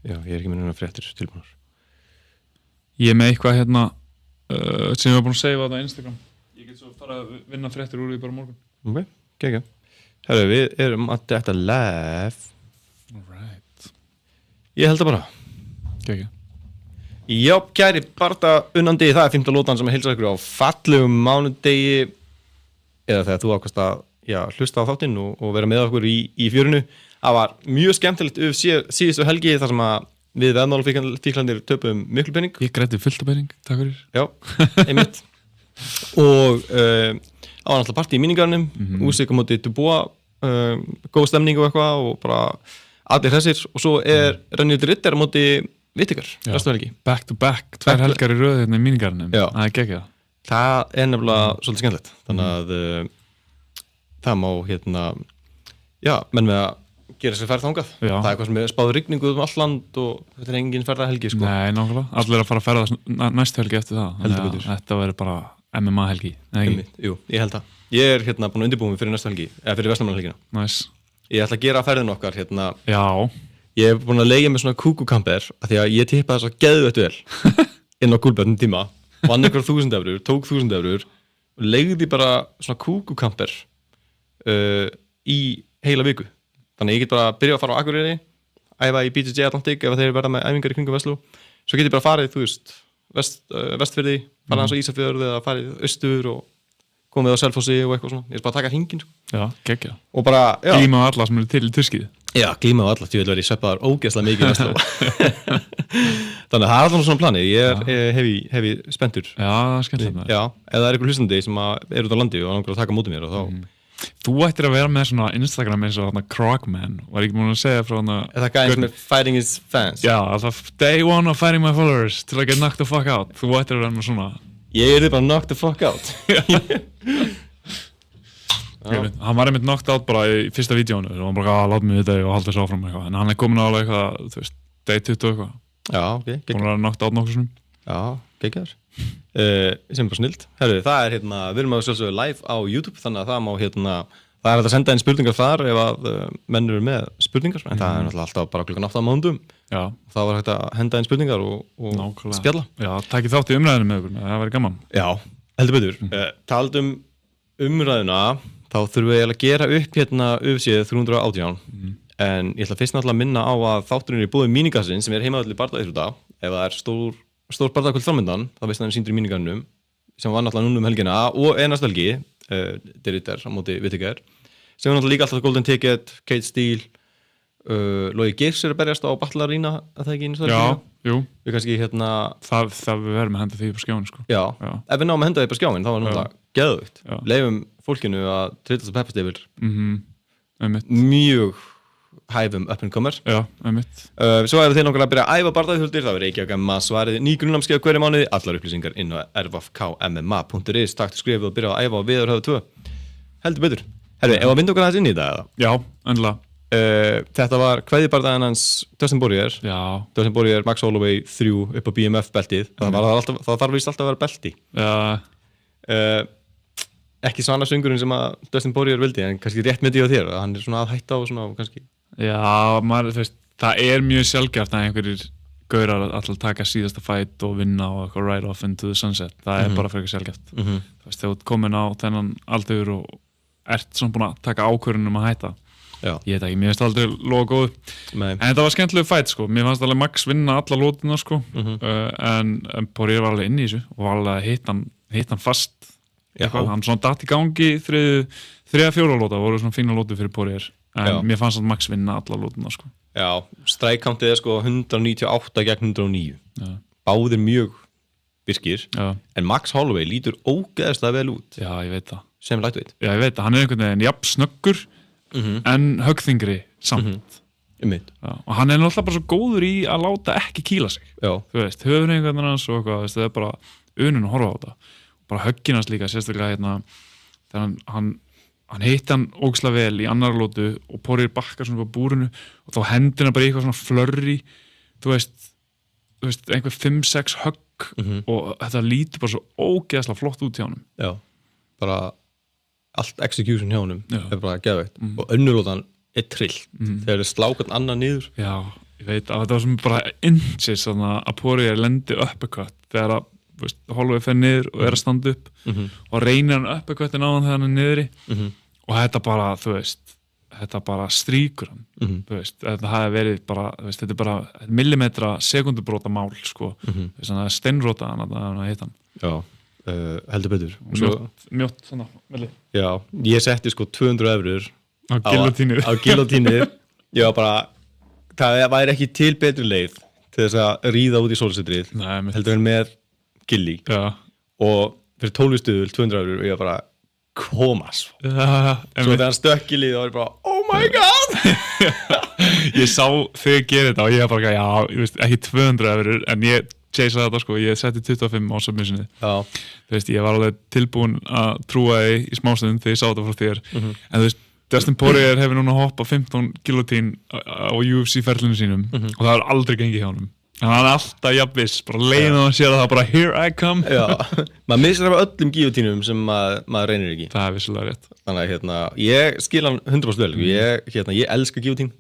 Já, ég ekki með núna fréttir tilbúnar. Ég með eitthvað hérna sem ég var búin að segja á þetta á Instagram. Ég get svo fara að vinna fréttir úr því bara morgun. Ok, ekki. Herru, við erum að þetta live. Alright. Ég held það bara. Ekki. Já, kæri barda unnandi, það er 5. lótan sem heilsar ykkur á fallegum mánudegi eða þegar þú ákast að hlusta á þáttinn og vera með okkur í fjörinu. Það var mjög skemmtilegt síðustu helgi þar sem að við veðmálafíklandir töpum miklu pening. Ég græddi fullt af pening, takk fyrir. Já, einmitt. Og á var náttúrulega partí í míningarnum, úsik á móti Dubois, góð stemning og eitthvað og bara allir hressir og svo rennið Ritter á móti Vittikar, næstu helgi. Back to back, 2 helgar í röð hérna í míningarnum. Já. Það geggjað. Það nefnilega svolítið skemmtilegt. Þannig að það má menn með að gera sér ferð þangað. Já. Það eitthvað sem spáð rigningu all land og þetta engin ferðahelgi sko. Nei, nákvæmlega. Allir að fara að ferða næstu helgi eftir það. Heldur betur. Þetta verður bara MMA helgi. Jú, ég held það. Ég er búin að undirbúa mig fyrir næstu helgi, eða fyrir Vestmannahelgina. Nice. Ég ætla að gera ferðin okkar Já. Ég hef búin að leigja með svona kúkukamper af því að ég tippaði svo geðveitt vel inn á Gulbjörnum tíma, vann ykkur 1000 eurur, tók 1000 eurur og leigði bara svona kúkukamper í heila viku. Þannig að ég get bara að byrja að fara á Akureyri, æfa í BJJ Atlantic ef þeir verða með æfingar í kringum Vestló. Svo get ég bara farið, Vestfirði, farið hans á Ísafjörð eða farið austur og komið á Selfossi og eitthvað svona. Ég er bara að taka hringinn sko. Já, geggjað. Og bara, glíma á alla sem eru til í Turkið. Já, glíma á alla, því vil verið sveppaðar ógeðslega mikið í Vestló. Þannig að það er alltaf svona planið. Ég er hefi spenntur. Já, það er skemmtilegt. Já, ef það er einhver hlustandi sem er út á landi og langar að taka móti mér og þá Þú ættir að vera með svona Instagram eins og Krogman. Var ekki múin að segja frá Er það gæðin sem er fighting his fans? Já, alltaf day one of fighting my followers till I get knocked the fuck out. Þú ættir að vera með svona Ég bara knocked the fuck out. Hann var einmitt knocked out bara í fyrsta vídeónu og hann bara láta mig þetta og halda þessu áfram eitthvað. En hann er komin á alveg eitthvað, þú veist, day 20 og eitthvað. Já, ok. Búin að vera knocked out nokkuð svona. Já, geggjaður. Sem bara snilt. Herru, það er við erum að sjálfsögðu live á YouTube, þannig að það má það er að senda inn spurningar þar ef að menn eru með spurningar, en það er náttúrulega alltaf bara klukkan 8 á mánudum. Já. Það var hægt að henda inn spurningar og spjalla. Já, takið þátt í umræðinu með okkur, það væri gaman. Já, heldur betur. Taldum umræðuna, þá þurfum við að gera upp UFC 318, en ég ætla fyrst náttúrulega að minna á að þátturinn í búið mínigassinn sem er heimaðalli bardaíþrótta, ef það er stór bardagakvöld framöndan, þá veist hann sýndur í mínigarnum sem var náttúrulega núna helgina og næstu helgi, Ritter á móti Vittikar, sem var náttúrulega líka alltaf Golden Ticket, Kate Steele, Logi Girs að berjast á Battle Arena, að það ekki einu Já, jú. Við kannski Það við verðum að henda því upp á skjáin sko. Já, ef við náum að henda því upp á skjáin, þá var náttúrulega geðvögt. Leifum fólkinu að trillast að peppast yfir mjög hæfum up and comer. Já, einmitt. Svo ef þeir langar að byrja að æfa bardaíþróttir, þá er Reykjavík MMA svarið ný grunnnámskeið hverju mánuði, allar upplýsingar inn á rvfkmma.is. Takk til skrifið og byrja að æfa á Viðarhöfða 2. Heldur betur. Herru, ef að vinda okkur aðeins inn í það eða? Já, endilega. Þetta var kveðjubardaginn hans Dustin Poirier. Já. Dustin Poirier, Max Holloway 3 upp á BMF beltið. Það þarf víst alltaf að vera belti. Já. Ekki svona söngurinn sem að Dustin Poirier vildi, en kannski rétt með því á þér, hann er svona að hætta og svona kannski. Já, það er mjög sjaldgæft að einhverjir gaurar alltaf taka síðasta fight og vinna og eitthvað right off into the sunset. Það er bara frekar sjaldgæft. Þú veist, þegar þú ert komin á þennan aldur og ert svona búin að taka ákvörðun að hætta. Já. Ég veit ekki, mér finnst aldrei loga góð. En þetta var skemmtilegu fight sko. Mér fannst alveg Max vinna alla lótina sko. En Poirier var alveg inn í þessu og var alveg að hitta hann fast. Hann svona datt í gangi þriðja fjóra lóta voru svona fína lótu fyrir Poirier en mér fannst að Max vinna alla lótuna sko. Já, strike-countið er sko 198 gegn 109 báðir mjög virkir en Max Holloway lítur ógeðslega vel út. Já, ég veit það. Sem lightweight. Já, ég veit það, hann er einhvern veginn jafn snöggur en höggþyngri samt. Og hann er náttúrulega bara svo góður í að láta ekki kýla sig. Þú veist, höfur einhvern veginn hans og eitthvað, það er bara unun að horfa á þetta. Bara högginast líka, sérstaklega þegar hann hitti hann ógeðslega vel í annar lótu og Poirier bakkar svona på búrinu og þá hendur hann bara í eitthvað svona flurry, þú veist einhver 5-6 högg og þetta lítur bara svo ógeðslega flott út hjá honum. Já, bara allt execution hjá honum er bara geðveikt og önnur lótan er trillt þegar það slákar annan niður. Já, Ég veit að þetta var sem bara inches að Poirier lendi uppercut þegar að Holloway fer niður og að standa upp og reynir hann uppercutin á hann þegar hann niðri og þetta bara, þetta bara stríkur hann þetta hafi verið bara þetta bara millimetra sekundubróta mál sko, þannig að steinróta hann að hitta hann. Já, heldur betur. Mjótt svona, velið. Já, ég setti sko 200 evrur á gilotínið. Ég var bara, það væri ekki til betri leið til þess að ríða út í sólsetrið heldur en með gilli og fyrir 12 stuðul 200 evrur og ég var bara koma svo þegar hann stökk gillið og var bara oh my god ég sá þig gera þetta og ég var bara já, ekki 200 evrur en ég chaseaði þetta sko, ég setti 25 á submissionið ég var alveg tilbúin að trúa þig í smástund þegar ég sá þetta frá þér en Dustin Poirier hefur núna hoppað 15 gilotín á UFC-ferlinu sínum og það er aldrei gengið hjá honum. En hann er alltaf jafnviss, bara leiðin að hann sér að það bara here I come. Já, maður missir af öllum gilotínum sem maður reynir ekki. Það er vissulega rétt. Þannig að ég skil hann 100% vel. Ég elska gilotín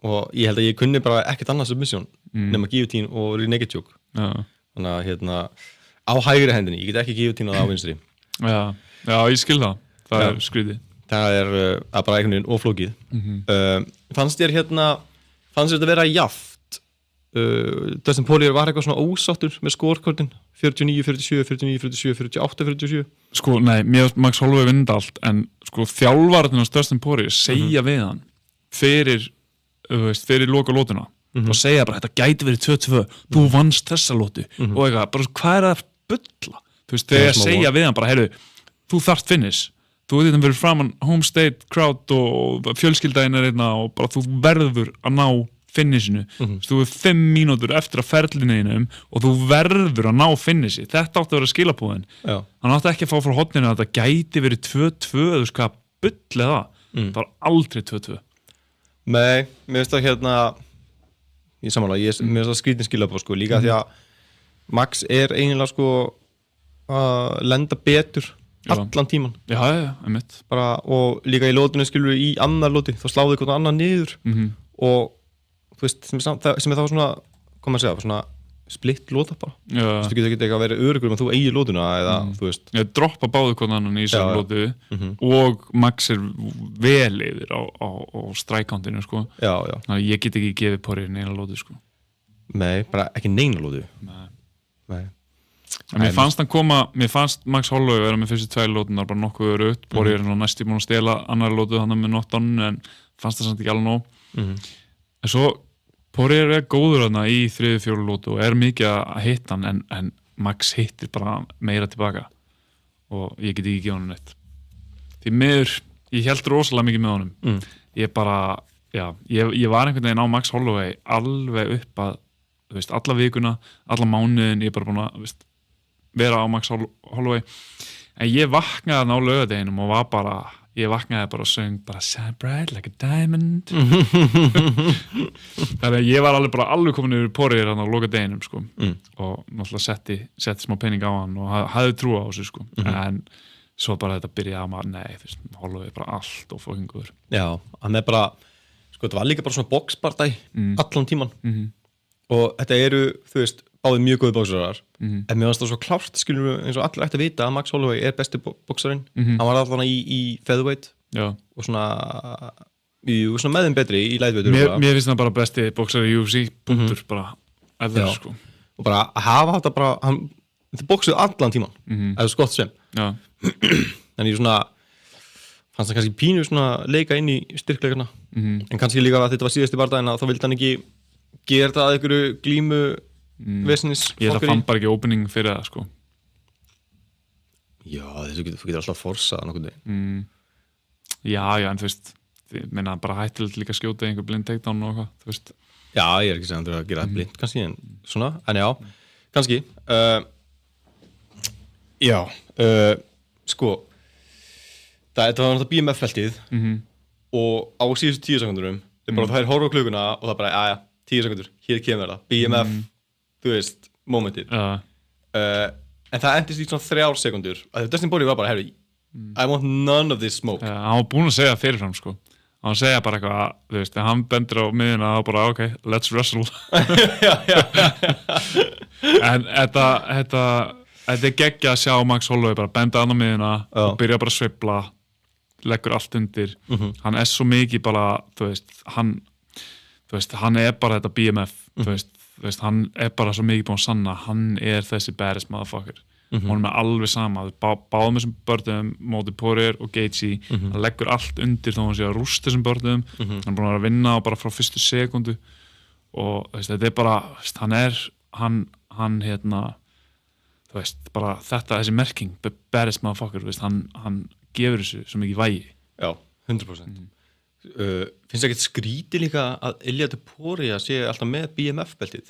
og ég held að ég kunni bara ekkert annað submission nema gilotín og naked choke. Þannig að á hægri hendinni, ég get ekki gilotín á vinstri. Já, ég skil það. Það er skrítið. Það er bara einhvern veginn oflókið. Fannst þér þetta vera jafnt? Dustin Poirier var eitthvað svona ósáttur með scorekortin 49, 47, 49, 47, 48, 47 Sko, nei, mér Max Holloway vinna allt en sko þjálfarinn á Dustin Poirier segja við hann fyrir loka lótuna og segja bara, þetta gæti verið 2-2 þú vannst þessa lótu og eitthvað, bara hvað er það bulla? Þegar segja við hann bara, heyrðu, þú þarft finish þú veit þetta verið framan home state crowd og fjölskyldaðinn er einna og bara þú verður að ná finishinu, þú er 5 mínútur eftir að ferlineinum og þú verður að ná finishi, þetta átti að vera skilabúðin hann átti ekki að fá frá horninu að þetta gæti verið 2-2, þú veist hvað bull eða það var aldrei 2-2 Nei, mér finnst það ég samanlega, mér finnst það skrítin skilabúð sko, líka því að Max er eiginlega sko að lenda betur allan tíman einmitt bara, og líka í lótunni skilur við í annar lóti þá sláðu eitthvað annar niður og þú veist, sem er þá svona hvað maður segja, svona splitt lóta bara þú getur ekki að vera örugur með þú eigi lótuna eða þú veist ég droppa báðu hvernig annan í þessari lótu og Max er vel yfir á strike-countinu sko þannig að ég get ekki gefið Poirier neina lótu sko Nei, bara ekki neina lótu Nei Mér fannst Max Holloway vera með fyrstu 2 lótunar bara nokkuð örugt Poirier er næst búin að stela annar lótu hann með knockdown en fannst það samt ekki alveg nóg en svo Poirier er góður þarna í 3-4 lótu og er mikið að hitta hann en Max hittir bara meira tilbaka og ég get ekki gefa hann neitt því miður, ég held rosalega mikið með honum ég bara, ég var einhvern veginn á Max Holloway alveg upp að, þú veist, alla vikuna alla mánuðin, ég er bara búin að vera á Max Holloway en ég vaknaði þarna á laugardeginum og var bara ég vaknaði bara og söng bara shine bright like a diamond þannig að ég var alveg komin yfir Poirier hann á loka deginum sko og náttúrulega setti smá pening á hann og hafði trú á þessu sko en svo bara þetta byrjaði að maður nei, Holloway bara allt og fucking góður Já, hann er bara sko þetta var líka bara svona boxbardæ allan tíman og þetta eru, þú veist, báðið mjög góði bóksarar en mér fannst það svo klárt, skilum við eins og allir ætti að vita að Max Holloway er besti bóksarinn hann var alltaf í featherweight og svona með þeim betri í lightweight Mér finnst það bara besti bóksari í UFC punktur bara, eða sko og bara að hafa þetta bara þetta bóksuð allan tíman eða skott sem en ég svona fannst það kannski pínu svona leika inn í styrkleikana en kannski líka að þetta var síðasti bardaginn að þá vildi hann ekki gera þetta að einhverju glímu vesnis Ég það fann bara ekki opening fyrir það sko Já, þessu getur alltaf forsað nokkuð Já, en þú veist ég meina bara hættilegt líka skjóta einhver blind takedown og eitthvað, þú veist Já, ég er ekki segjandi að gera það blind kannski en svona, en já, kannski Já sko þetta var náttúrulega BMF-feltið og á síðustu 10 sekundurum bara það er horfa á klukuna og það bara, 10 sekundur, hér kemur það BMF, þú veist, momentið en það endist í svona 3 sekundur að Dustin Poirier var bara, I want none of this smoke hann var búinn að segja fyrirfram sko hann segja bara eitthvað, þú veist, hann bendur á miðina og bara, ok, let's wrestle en þetta er geggjað að sjá Max Holloway bara benda hann á miðina og byrja bara að sveifla, leggur allt undir hann er svo mikið bara, þú veist, hann er bara þetta BMF, þú veist, hann er bara svo mikið búin að sanna, hann er þessi baddest motherfucker hann er alveg sama, báðum þessum börnum móti Poirier og Gaethje hann leggur allt undir þó hann sé að rústa þessum börnum hann er búin að vera að vinna á bara frá fyrstu sekundu og veist, þetta er bara hann þú veist, bara þessi merking baddest motherfucker, veist, hann gefur þessu svo mikið vægi. Já, 100%. Finnst það ekkert skrítið líka að Ilia Topuria sé alltaf með BMF-beltið?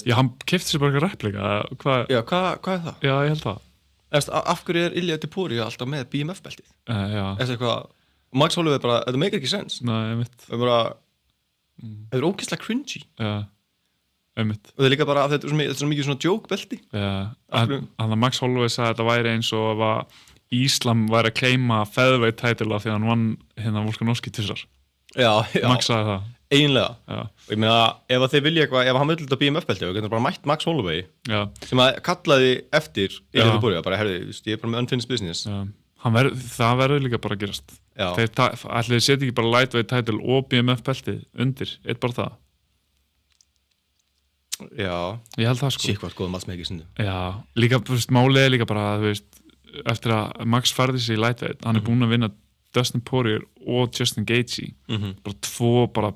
Já, hann keypti sér bara eitthvað replika. Já, hvað er það? Já, ég held það. Af hverju er Ilia Topuria alltaf með BMF-beltið? Já. Eitthvað, Max Holloway bara, þetta meikir ekki sens. Nei, ég veit. Það er ógeðslega cringy. Já. Einmitt. Og það er líka bara að þetta er svo mikið svona joke-belti. Já, hann að Max Holloway sagði að þetta væri eins og að Íslam væri að claima featherweight title af því að hann vann hérna Volkanovski tvisvar. Já. Max sagði það. Eiginlega. Já. Og ég meina, ef þeir vilja eitthvað, ef hann vill þetta BMF-belti, við getum bara mætt Max Holloway, sem að kallaði eftir Ilia Topuria, bara herði, ég er bara með unfinished business. Já. Það verður líka bara að gerast. Ætli setja ekki bara lightweight title og BMF-belti undir, bara það. Já, ég held það sko. Sýkvært góða matsmegi sinni. Já, líka, þú veist, málið er líka bara, þú veist, eftir að Max færði sig í lightweight, hann er búinn að vinna Dustin Poirier og Justin Gaethje, bara tvo bara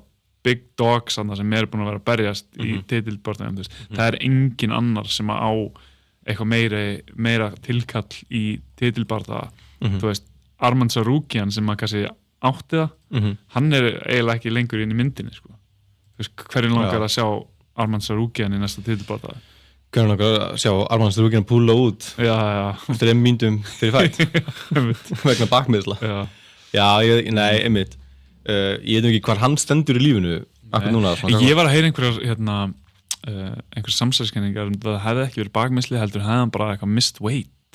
big dogs sem er búin að vera að berjast í titilbardagann, þú veist. Það er engin annar sem á eitthvað meira tilkall í titilbardaga, þú veist, Arman Tsarukyan sem að kannski átti það, hann er eiginlega ekki lengur inn í myndinni, sko. Þú veist, hverjum langar að sjá Arman Tsarukyan í næsta titilbardaga? Hvernig langar að sjá Arman Tsarukyan púla út eftir mínútum fyrir fætt vegna bakmiðla. Nei, einmitt. Ég veit ekki hvar hann stendur í lífinu akkur núna. Ég var að heyra einhverjar samsæðiskenningar það hefði ekki verið bakmiðsli, heldur hefði hann bara eitthvað missed weight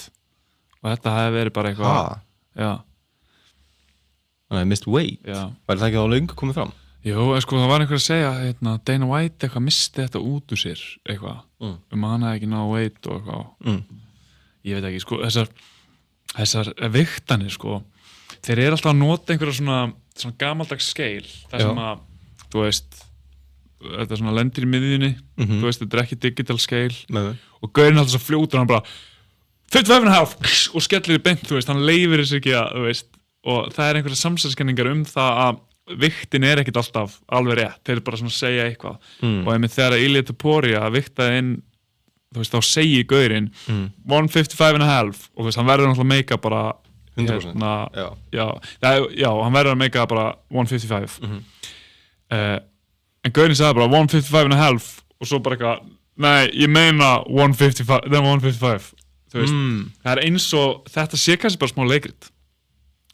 og þetta hefði verið bara eitthvað missed weight? Væri það ekki á löngu komið fram? Jú, sko, það var einhver að segja Dana White eitthvað misti þetta út úr sér eitthvað, hann hefði ekki náðu weight og eitthvað ég veit ekki, sko, þessar vigtanir, sko, þeir eru alltaf að nota einhverja svona gamaldags skeil, það sem að þú veist, þetta svona lendir í miðjunni, þú veist, þetta er ekki digital skeil og gaurinn alltaf svo fljótur, hann bara 55,5 og skellir í beint, þú veist, hann leifir þess ekki að, þú veist, og það er einhverja samsæðiskenningar það að viktin er ekkert alltaf alveg rétt, þeir eru bara svona að segja eitthvað og einmitt þegar Ilia Topuria viktaði inn, þú veist, þá segi gaurinn 155,5 og þú veist, hann verður náttúrulega að meika bara 100%, hann verður að meika bara 155 en gaurinn sagði bara 155,5 og svo bara eitthvað, nei, ég meina 155 þú veist, það er eins og þetta sé kannski bara smá leikrit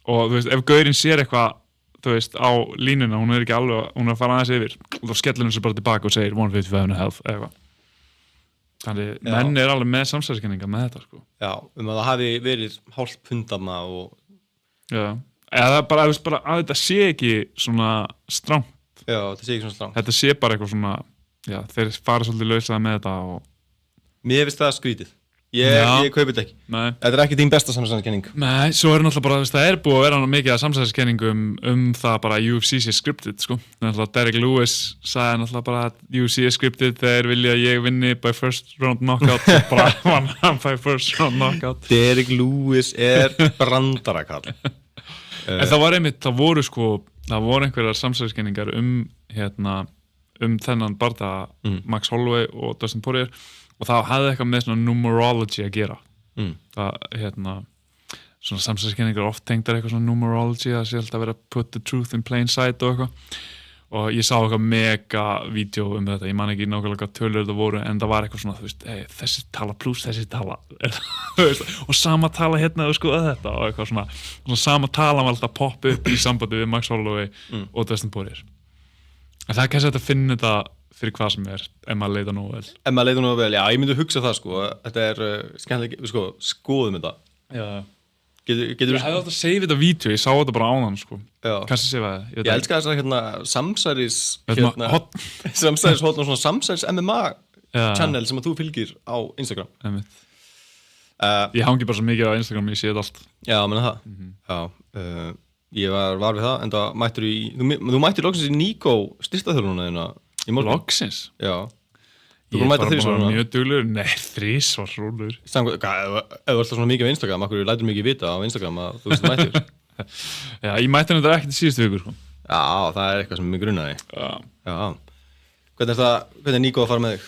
og þú veist, ef gaurinn sér eitthvað þú veist, á línuna, hún er ekki alveg hún er að fara aðeins yfir og þá skellir hún sér bara tilbaka og segir 155,5 eitthvað þannig, menn er alveg með samsæðiskenninga með þetta, sko. Já, að það hafi verið hálft pundama og eða bara að þetta sé ekki svona strangt. Já, þetta sé ekki svona strangt. Þetta sé bara eitthvað svona, þeir fara svolítið lauslega með þetta og mér finnst það skrítið. Ég kaupi þetta ekki. Nei. Þetta er ekki þín besta samsæðiskenning. Nei, svo er náttúrulega bara, það er búið að vera mikið að samsæðiskenningum það bara að UFC sé scripted, sko. Náttúrulega Derek Lewis sagði náttúrulega bara að UFC er scripted þegar vilja að ég vinni by first round knockout og bara vann hann by first round knockout. Derek Lewis er brandarakall. En það var einmitt, það voru einhverjar samsæðiskenningar þennan bardaga Max Holloway og Dustin Poirier og það hafði eitthvað með svona numerology að gera það, svona samsæðiskenningar oft tengdar eitthvað svona numerology að sé alltaf að vera put the truth in plain sight og eitthvað og ég sá eitthvað mega vídeo þetta, ég man ekki nákvæmlega hvað tölur þetta voru en það var eitthvað svona, þú veist, þessi tala pluss þessi tala og sama tala hérna og skoða þetta og eitthvað svona sama tala var alltaf að poppa upp í sambandi við Max Holloway og Dustin Poirier en það er kannski að finna þetta fyrir hvað sem er, ef maður leita nógu vel. Ef maður leita nógu vel, já, ég myndi hugsa það, sko. Þetta er skemmtilega, sko, skoðum þetta. Já. Ég hefði átt að save þetta vídeo, ég sá þetta bara á hann sko. Kannski save það. Ég elska þess að samsæris samsæris hotn og svona samsæris MMA channel sem að þú fylgir á Instagram. Ég hangi bara svo mikið á Instagram, ég sé þetta allt. Já, menna það. Ég var við það, en það mættur þú mættir loksins í Níko styrstaþjálfunina þína í morgun. Loksins? Já. Ég er bara mjög duglur. Nei, 3 rúlur. Ef þú ert svona mikið á Instagram, akkur lætur mikið vita á Instagram að þú veist mættir. Já, ég mætti hann þetta ekkert í síðustu vikur sko. Já, það er eitthvað sem mig grunnaði. Já. Hvernig er Níko að fara með þig?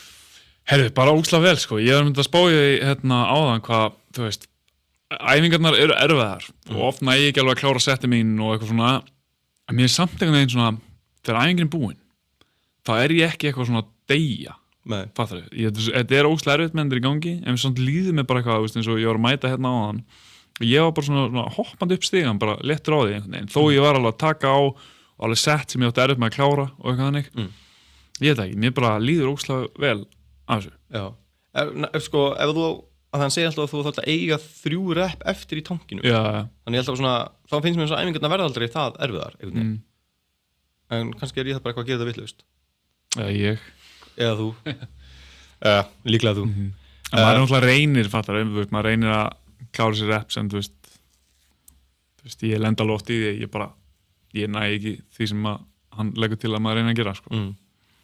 Herru, bara ógeðslega vel sko. Ég myndi að spá í áðan hvað, þú veist, æfingarnar eru erfiðar og oft næ ég ekki alveg að klára setti mín og eitthvað svona, en mér er samt einhvern veginn svona, þegar æfingin er búin, þá er ég ekki eitthvað svona deyja. Fattar þau? Þetta er ógeðslega erfitt með þetta í gangi, en samt líður mér bara eitthvað, eins og ég var að mæta hérna á þann og ég var bara svona hoppandi upp stigan, bara léttur á því einhvern veginn, þó ég var alveg að taka á og alveg sett sem ég átti erfitt með að klára og eitthvað þannig. Ég veit ekki, mér bara líður ógeðslega vel af þessu. Já, sko, ef þú að hann segja alltaf að þú þarft að eiga 3 rep eftir í tankinu. Já. Þannig ég alltaf svona, þá finnst mér eins og æfingarnar verða aldrei það erfiðar, einhvern veginn. En kannski er ég það bara eitthvað að gera það vitlaust. Ég. Eða þú. Líklega þú. En maður náttúrulega reynir, fattar, maður reynir að klára sér reps, en þú veist, ég lenda alveg oft í því, ég næ ekki því sem hann leggur til að maður reyna að gera, sko.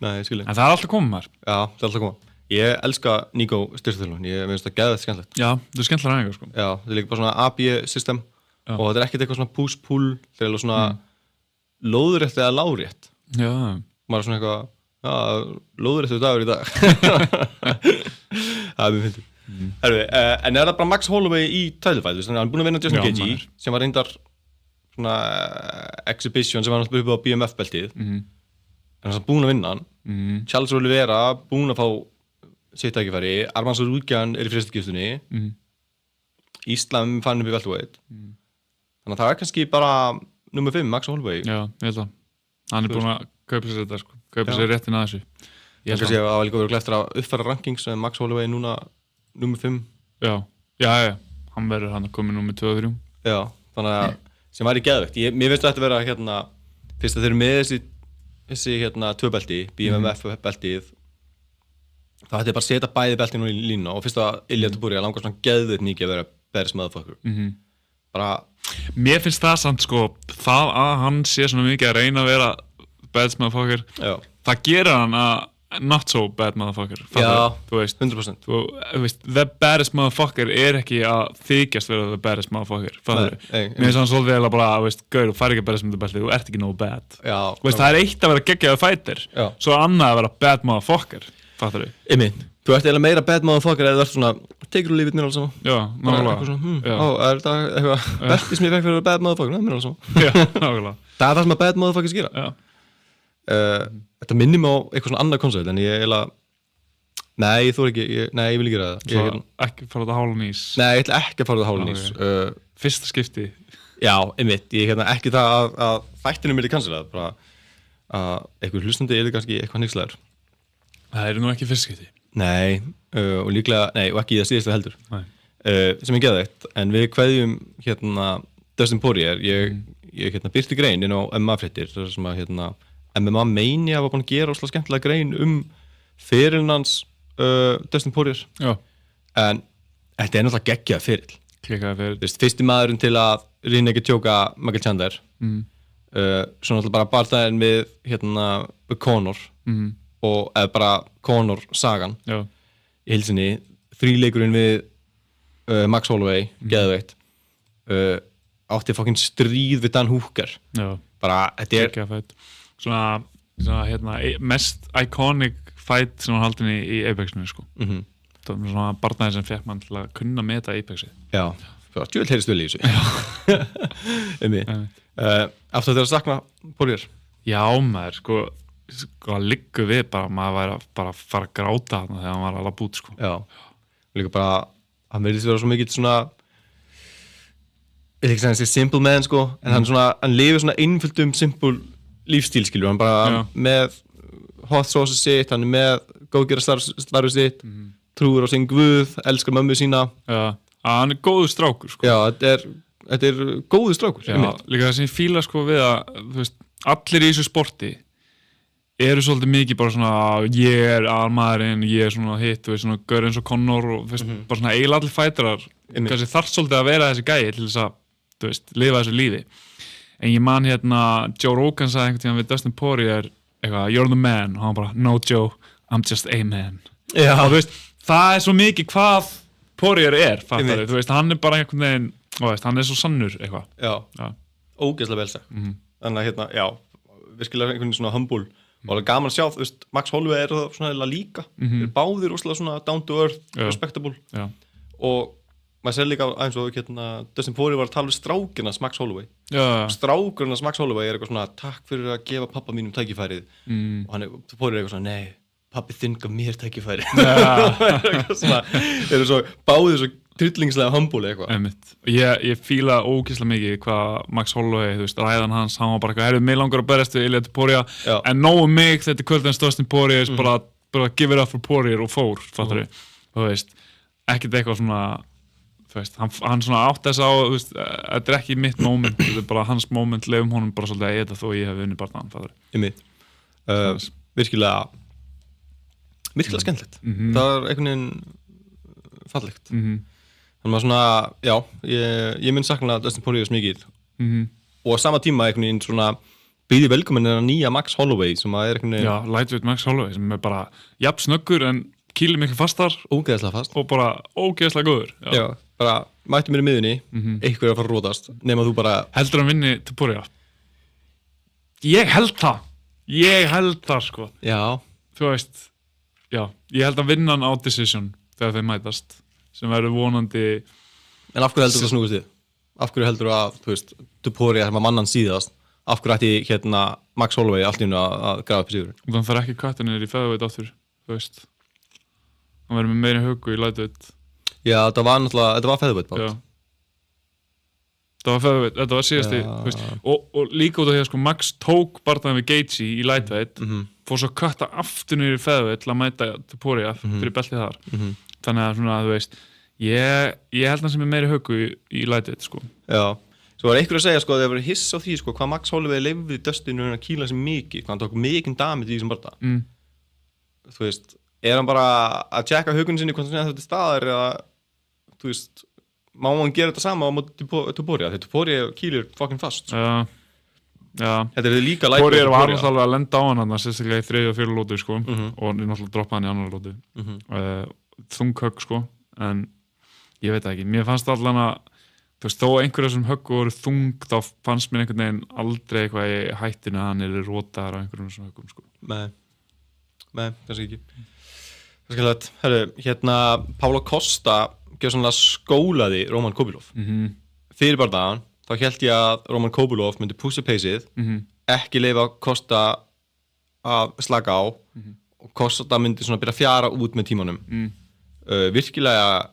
Nei, ég skilji. En það er alltaf komið maður. Já, það er alltaf komið. Ég elska Níko styrstaþjálfun, ég finnst það geðveikt skemmtilegt. Já, það er skemmtilega ræðingar sko. Já, það er líka bara svona AB-system og þetta er ekkert eitthvað svona push-pull, það er svona lóðrétt eða lárétt. Já. Maður er svona eitthvað, lóðréttu dagur í dag. Það er mjög fyndið. En er það bara Max Holloway í title fight, þannig að hann er búinn að vinna Justin Gaethje, sem var reyndar svona exhibition sem var náttúrulega upp á BMF-beltið, en hann er búinn að vinna hann. Charles Oliveira búinn að fá sitt tækifæri, Arman Tsarukyan er í fyrstagiftunni, Íslam fann upp í welterweight. Þannig að það er kannski bara nummer 5, Max Holloway. Já, ég held að. Hann er búinn að kaupa sér þetta sko, kaupa sér réttin að þessu. Ég held að það var líka verið eftir að uppfæra rankings en Max Holloway núna nummer 5. Já, hann verður hann að koma nummer 2 og 3. Já, þannig að sem væri geðveikt. Mér finnst þetta að vera hérna, fyrst að þeir eru með þessi hérna 2 belti, BMF beltið, þá hætti ég bara að setja bæði beltin nú í línu og fyrst að Ilja Topuria langar svona geðveikt mikið að vera beðris motherfucker. Bara mér finnst það samt sko, það að hann sé svona mikið að reyna að vera beðris motherfucker, það gerir hann að not so bad motherfucker. Já, þú veist, 100%. Þú veist, the baddest motherfucker er ekki að þykjast vera the baddest motherfucker. Mér finnst hann svolítið eða bara, veist, gaur, þú fær ekki að beðast með þetta belti, þú ert ekki no bad. Já. Veist, það er eitt að vera geggjaður fighter, svo annað að vera bad motherfucker. Fattar þau? Þú ert eiginlega meira bad motherfucker eða þú ert svona, tegur þú lífið mér alls saman? Já, nákvæmlega. Er þetta eitthvað belti sem ég fekk fyrir að vera bad motherfucker? Nei, mér alls saman. Já, nákvæmlega. Það er það sem að bad motherfuckers gera. Já. Þetta minnir mig á eitthvað svona annað koncept, en ég eiginlega, nei, ég vil ekki gera það. Svo ekki fara út að hála nýs? Nei, ég ætla ekki að fara út að hála nýs. Fyrsta skipti? Já, ég ekki það að þættinu mér er cancelað, bara að einhver hlustandi er kannski eitthvað hnyggslegar. Það eru nú ekki fyrstskipti. Nei, og líklega, og ekki í það síðasta heldur. Sem ég geðveikt, en við kveðjum hérna Dustin Poirier, ég birti grein inn á MMA-fréttir, þar sem að MMA Mania var búin að gera óslega skemmtilega grein ferilinn hans Dustin Poirier. Já. En þetta er náttúrulega geggjað ferill. Klikkaði ferill. Þú veist, fyrsti maðurinn til að reyna ekki tjóka Michael Chandler. Svo náttúrulega bara barðaðin við Conor. Og eða bara Conor sagan í heilsinni, 3 leikurinn við Max Holloway, geðveikt, átti fucking stríð við Dan Hooker. Bara, þetta er svona mest iconic fight sem hann haldin í Apexinu sko. Það var svona barnaði sem fekk mann til að kunna meta Apexið. Já, djúvel heyrist vel í þessu. Aftur þegar að sakna Poirier. Já maður, sko liggur við bara, maður væri bara að fara að gráta hann þegar hann var alveg bút sko. Já, líka bara hann verðist vera svo mikið svona ég vil ekki segja hann sé simple man sko, en hann lifir svona einföldum simple lífstíl skilur, hann bara með hot sauce sitt, hann er með góðgera starfið sitt, trúir á sinn guð, elskar mömmu sína. Já, hann er góður strákur sko. Já, þetta er þetta góður strákur. Já, líka það sem ég fíla sko við að, þú veist, allir í þessu sporti svolítið mikið bara svona, ég aðalmaðurinn, ég svona hitt, þú veist, svona gaur eins og Conor og þú veist, bara svona eiginlega allir fætarar, kannski þarf svolítið að vera þessi gæi til þess að, þú veist, lifa þessu lífi. En ég man Joe Rogan sagði einhvern tímann við Dustin Poirier, eitthvað, you're the man, og hann bara, no Joe, I'm just a man. Já. Og þú veist, það svo mikið hvað Poirier fattar þú veist, hann bara einhvern veginn, þú veist, hann svo sannur, eitthvað. Já. Ógeðslega vel sagt. Þannig að já, virkilega einhvern veginn svona humble. Og alveg gaman að sjá, þú veist, Max Holloway það svona líka, báðir úrslega svona down to earth, respectable og maður sér líka eins og Dustin Poirier var að tala við strákirnas Max Holloway strákurnas Max Holloway eitthvað svona, takk fyrir að gefa pappa mínum tækifærið og Poirier eitthvað svona, nei, pappi þinn gaf mér tækifærið eitthvað svona, svo báðir svo tryllingslega humble eitthvað. Ég fíla ógeðslega mikið hvað Max Holloway, þú veist, ræðan hans, hann var bara eitthvað, mig langar að berjast við Ilia Topuria, en nógu mig þetta kvöldins Dustin Poirier, bara give it up for Poirier og fór, fattar þú veist, ekkert eitthvað svona, þú veist, hann svona átt þess á, þú veist, þetta ekki mitt moment, þetta bara hans moment, lefum honum bara svolítið að eta þó ég hef unnið bara þann, fattar virkilega skemmtilegt. Það einhvern veginn fallegt. Þannig að svona, já, ég mun sakna Dustin Poirier mikið og á sama tíma einhvern veginn svona býði velkomin nýja Max Holloway sem að einhvern veginn... Já, lightweight Max Holloway sem bara jafn snöggur en kýlir miklu fastar ógeðslega fast og bara ógeðslega góður. Já, bara mættu mér í miðunni, einhver að fara að rótast nema þú bara... Heldur hann vinni Topuria? Ég held það sko. Já. Þú veist, já, ég held að vinna hann á decision þegar þeir mætast sem verður vonandi. En af hverju heldur þú að snúast þið? Af hverju heldur þú að, þú veist, Topuria sem var mannan síðast, af hverju ætti Max Holloway allt í hennu að grafa upp í sigurinn? Þannig þarf ekki kattinir í featherweight aftur, þú veist. Hann verður með meiri höggu í lightweight. Já, þetta var featherweight bát. Já. Þetta var síðasti, þú veist. Og líka út af því að sko Max tók barðan við Gaethje í lightweight, fór svo að katta aftur niður í featherweight til að mæta Topuria fyrir beltið þar. Þannig að svona, þú veist, ég held hann sem meiri höggu í lightweight, sko. Já, svo var einhver að segja, sko, að það var hiss á því, sko, hvað Max Holloway leyfði Dustinu að kýla sig mikið, hvað hann tók mikinn damage í þessum barða. Þú veist, hann bara að tjekka höggunni sinni hvort hann þetta staðar eða, þú veist, má hann gera þetta sama á móti Topuria, því Topuria kýlir fucking fast, sko. Já. Þetta líka lightweight. Poirier var náttúrulega að lenda á hann, sérstaklega í 3. og 4. lótu, sko, og náttúrulega droppa hann í 2. lótu. Þunghögg sko, en ég veit ekki, mér fannst allan að þú veist, þó einhverja sem höggu voru þung þá fannst mér einhvern veginn aldrei eitthvað í hættinu að hann rótaðar á einhverjum svona höggum sko. Nei, kannski ekki. Skilvægt, herru, Paulo Costa gjörsamlega skólaði Roman Kopylov. Fyrir bardagann, þá hélt ég að Roman Kopylov myndi pússa peysið, ekki leyfa Costa að slaka á og Costa myndi svona byrja að fjara út með tímanum. Virkilega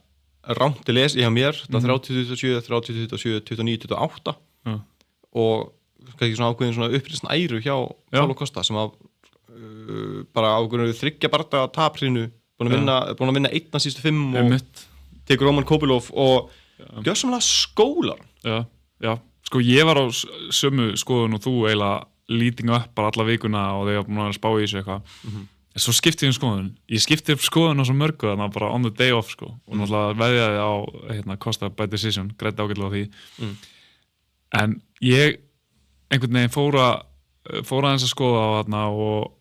rangt að lesa hjá mér, það 30-27, 30-27, 29-28 og kannski svona ákveðin svona upprisin æru hjá Paulo Costa sem að bara ákveðinu 3 bardaga taprinu, búin að vinna 1 af síðustu 5 og tekur Roman Kopylov og gjörsamlega skólar. Já, sko ég var á sömu skoðun og þú eiginlega lýting upp bara alla vikuna og þegar búin að spá í þessu eitthvað. Svo skipti ég skoðun. Ég skipti upp skoðun á svo mörgu þannig að bara on the day off sko og náttúrulega veðjaði á Costa by decision, græddi ágætlega á því. En ég einhvern veginn fór aðeins að skoða á þarna og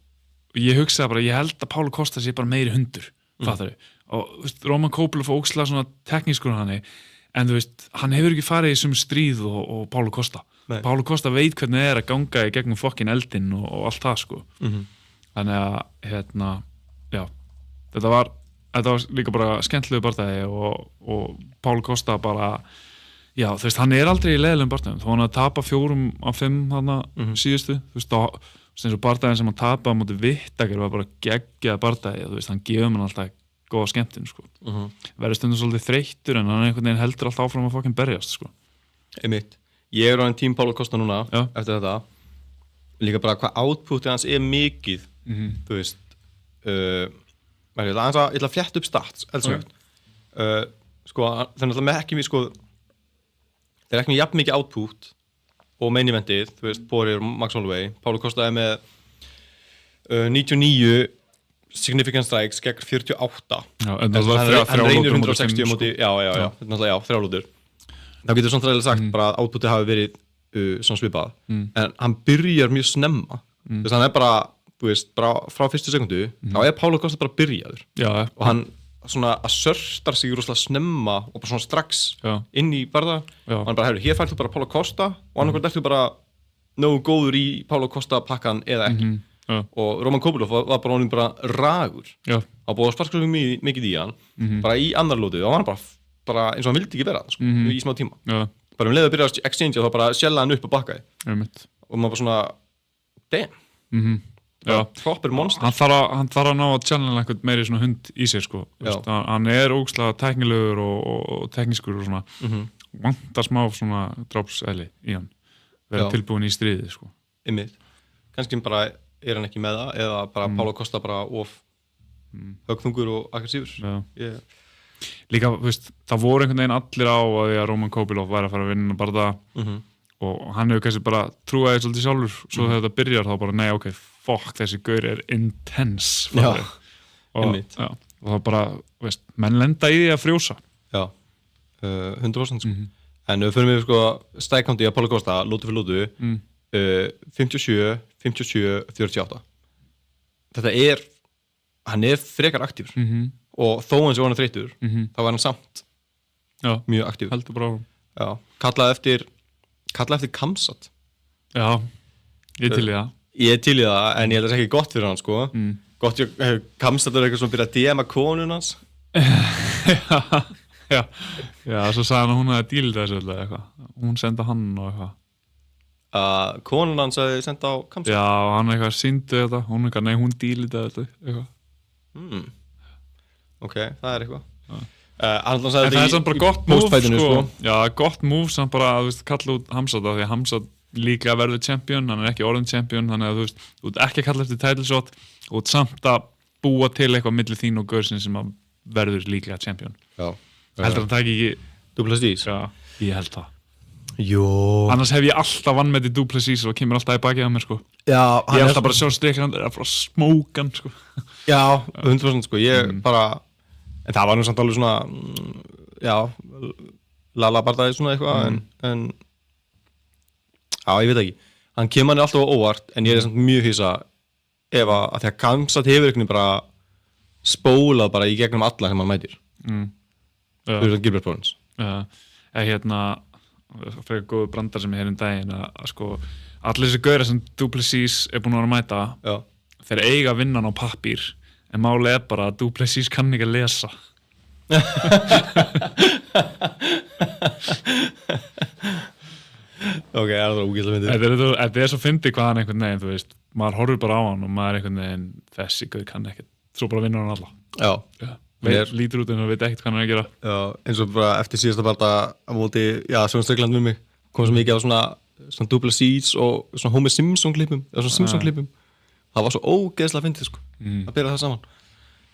ég hugsaði bara, ég held að Paulo Costa sé bara meiri hundur, fattar þau. Og veist, Roman Kopylov ógeðslega svona teknískur hann en þú veist, hann hefur ekki farið í sömu stríð og Paulo Costa. Paulo Costa veit hvernig það að ganga í gegnum fokkin eldinn og allt það sko. Þannig að já, þetta var líka bara skemmtilegu bardagi og Paulo Costa bara, já, þú veist, hann aldrei í leiðilegum bardagum, þá hann að tapa 4 af 5 þarna síðustu, þú veist, eins og bardagin sem hann tapa á móti Whittaker var bara geggjað bardagi, þú veist, hann gefur mann alltaf góða skemmtun, sko. Verður stundum svolítið þreyttur en hann einhvern veginn heldur alltaf áfram að fokkin berjast, sko. Einmitt. Ég á tím Paulo Costa núna, eftir þetta. Líka bara hvað outputið hans mikið, þú veist, ég ætla að flétta upp stats, sko, þannig að með ekki mér, sko, þeir ekki með jafn mikið output og main eventið, þú veist, Poirier og Max Holloway. Paulo Costa með 99 significant strikes gegn 48. Já, hann reynir 160 móti, já, þrjálótur. Þá getur samt ræðilega sagt bara að outputið hafi verið svona svipað, en hann byrjar mjög snemma. Þess að hann bara, þú veist, bara frá fyrstu sekundu, þá Paulo Costa bara byrjaður. Já, og hann svona assertar sig rosalega snemma og bara svona strax inn í barða og hann bara, hér færðu bara Paulo Costa og annarkvæmt ertu bara nógu góður í Paulo Costa pakkan eða ekki og Roman Kopylov var bara honum bara ragur hann búið að sparka mikið í hann bara í annar lótu og hann bara eins og hann vildi ekki vera sko, í smá tíma bara leið að byrja að exchange og þá bara sjella hann upp og bakkaði og maður bara svona damn proper monster hann þarf að ná að channela einhvern meiri svona hund í sig sko. Hann ógeðslega tæknilegur og teknískur og svona vantar smá svona drápsæli í hann vera tilbúin í stríði sko. Kannski bara hann ekki með það eða bara Paulo Costa bara of högþungur og aggressífur líka, veist, það voru einhvern veginn allir á að Roman Kopylov væri að fara að vinna bara það og hann hefur kannski bara trúaði svolítið sjálfur svo þegar þetta byrjar þá bara, nei, ok, fuck, þessi gaur intense og það bara, veist, menn lenda í því að frjósa 100% sko. En við fyrir með sko stækandi að Paulo Costa, lótu fyrir lótu 57, 48 þetta hann frekar aktífur og þó hann sé hann þreyttur þá var hann samt mjög aktífur heldur bara kallaði eftir Khamzat ég til í það en ég held að það sé ekki gott fyrir hann sko gott, Khamzat eitthvað svona byrja að DM-a konun hans svo sagði hann að hún hefði dílið þessu eitthvað hún senda hann og eitthvað konun hans hefði senda á Khamzat hann eitthvað sýndu þetta hún eitthvað, nei hún dílið þetta eitthvað ok, það eitthvað en það samt bara gott move sko. Gott move samt bara að kalla út Khamzat því að Khamzat líklega verður champion, hann ekki orðin champion þannig að þú ert ekki að kalla eftir title shot og samt að búa til eitthvað milli þín og gaursin sem að verður líklega champion heldur hann taki ekki Duplessis? Ég held það annars hef ég alltaf vannmetið Duplessis og kemur alltaf í bakið á mér sko. Ég held alltaf bara að sjá Strickland er bara smókan sko. 100% sko, ég bara en það var nú samt alveg svona lala bardaði svona eitthvað en ég veit ekki hann kemur hann alltaf á óvart en ég samt mjög hissa ef að því að Khamzat hefur einhvern veginn bara spólað bara í gegnum alla sem hann mætir þú veist að Gilbert Burns frekar góðu brandar sem ég heyr daginn að sko allir þessi gauðir sem Duplessis búin að vera að mæta þeir eiga að vinna hann á pappír en málið bara að Duplessis kann ekki að lesa ok, það er ógeðslega fyndið þetta svo fyndið hvað hann einhvern veginn þú veist, maður horfir bara á hann og maður einhvern veginn þessi gauð kann ekkert, svo bara vinnur hann alla lítur út en það veit ekkert hvað hann er að gera eins og bara eftir síðasta barða á móti, svona Strickland með mig kom svo mikið á svona Duplessis og svona Homer Simpson klippum eða svona Simpson klippum það var svo ógeðslega fyndið sko að byrja það saman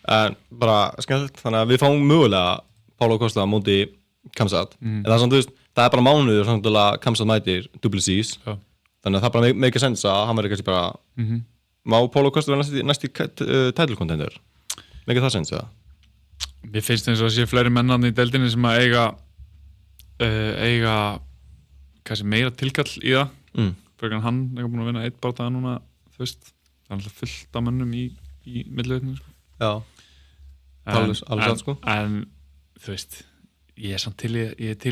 en bara skemmtilegt, þannig að við fáum mögulega Paulo Costa á móti Khamzat en það er svona, þú veist, það er bara mánuður samt til að Khamzat mætir Duplessis þannig að það bara make sense að hann verður kannski bara má Paulo Costa vera næsti title contender make það sense eða? Mér finnst eins og að sé fleiri mennan í deildinni sem að eiga kannski meira tilkall í það fyrir hann búin að vinna eitt bardaga núna þú veist, það er alltaf fullt af mönnum í milliveitinu sko. alveg satt sko en þú veist ég er samt til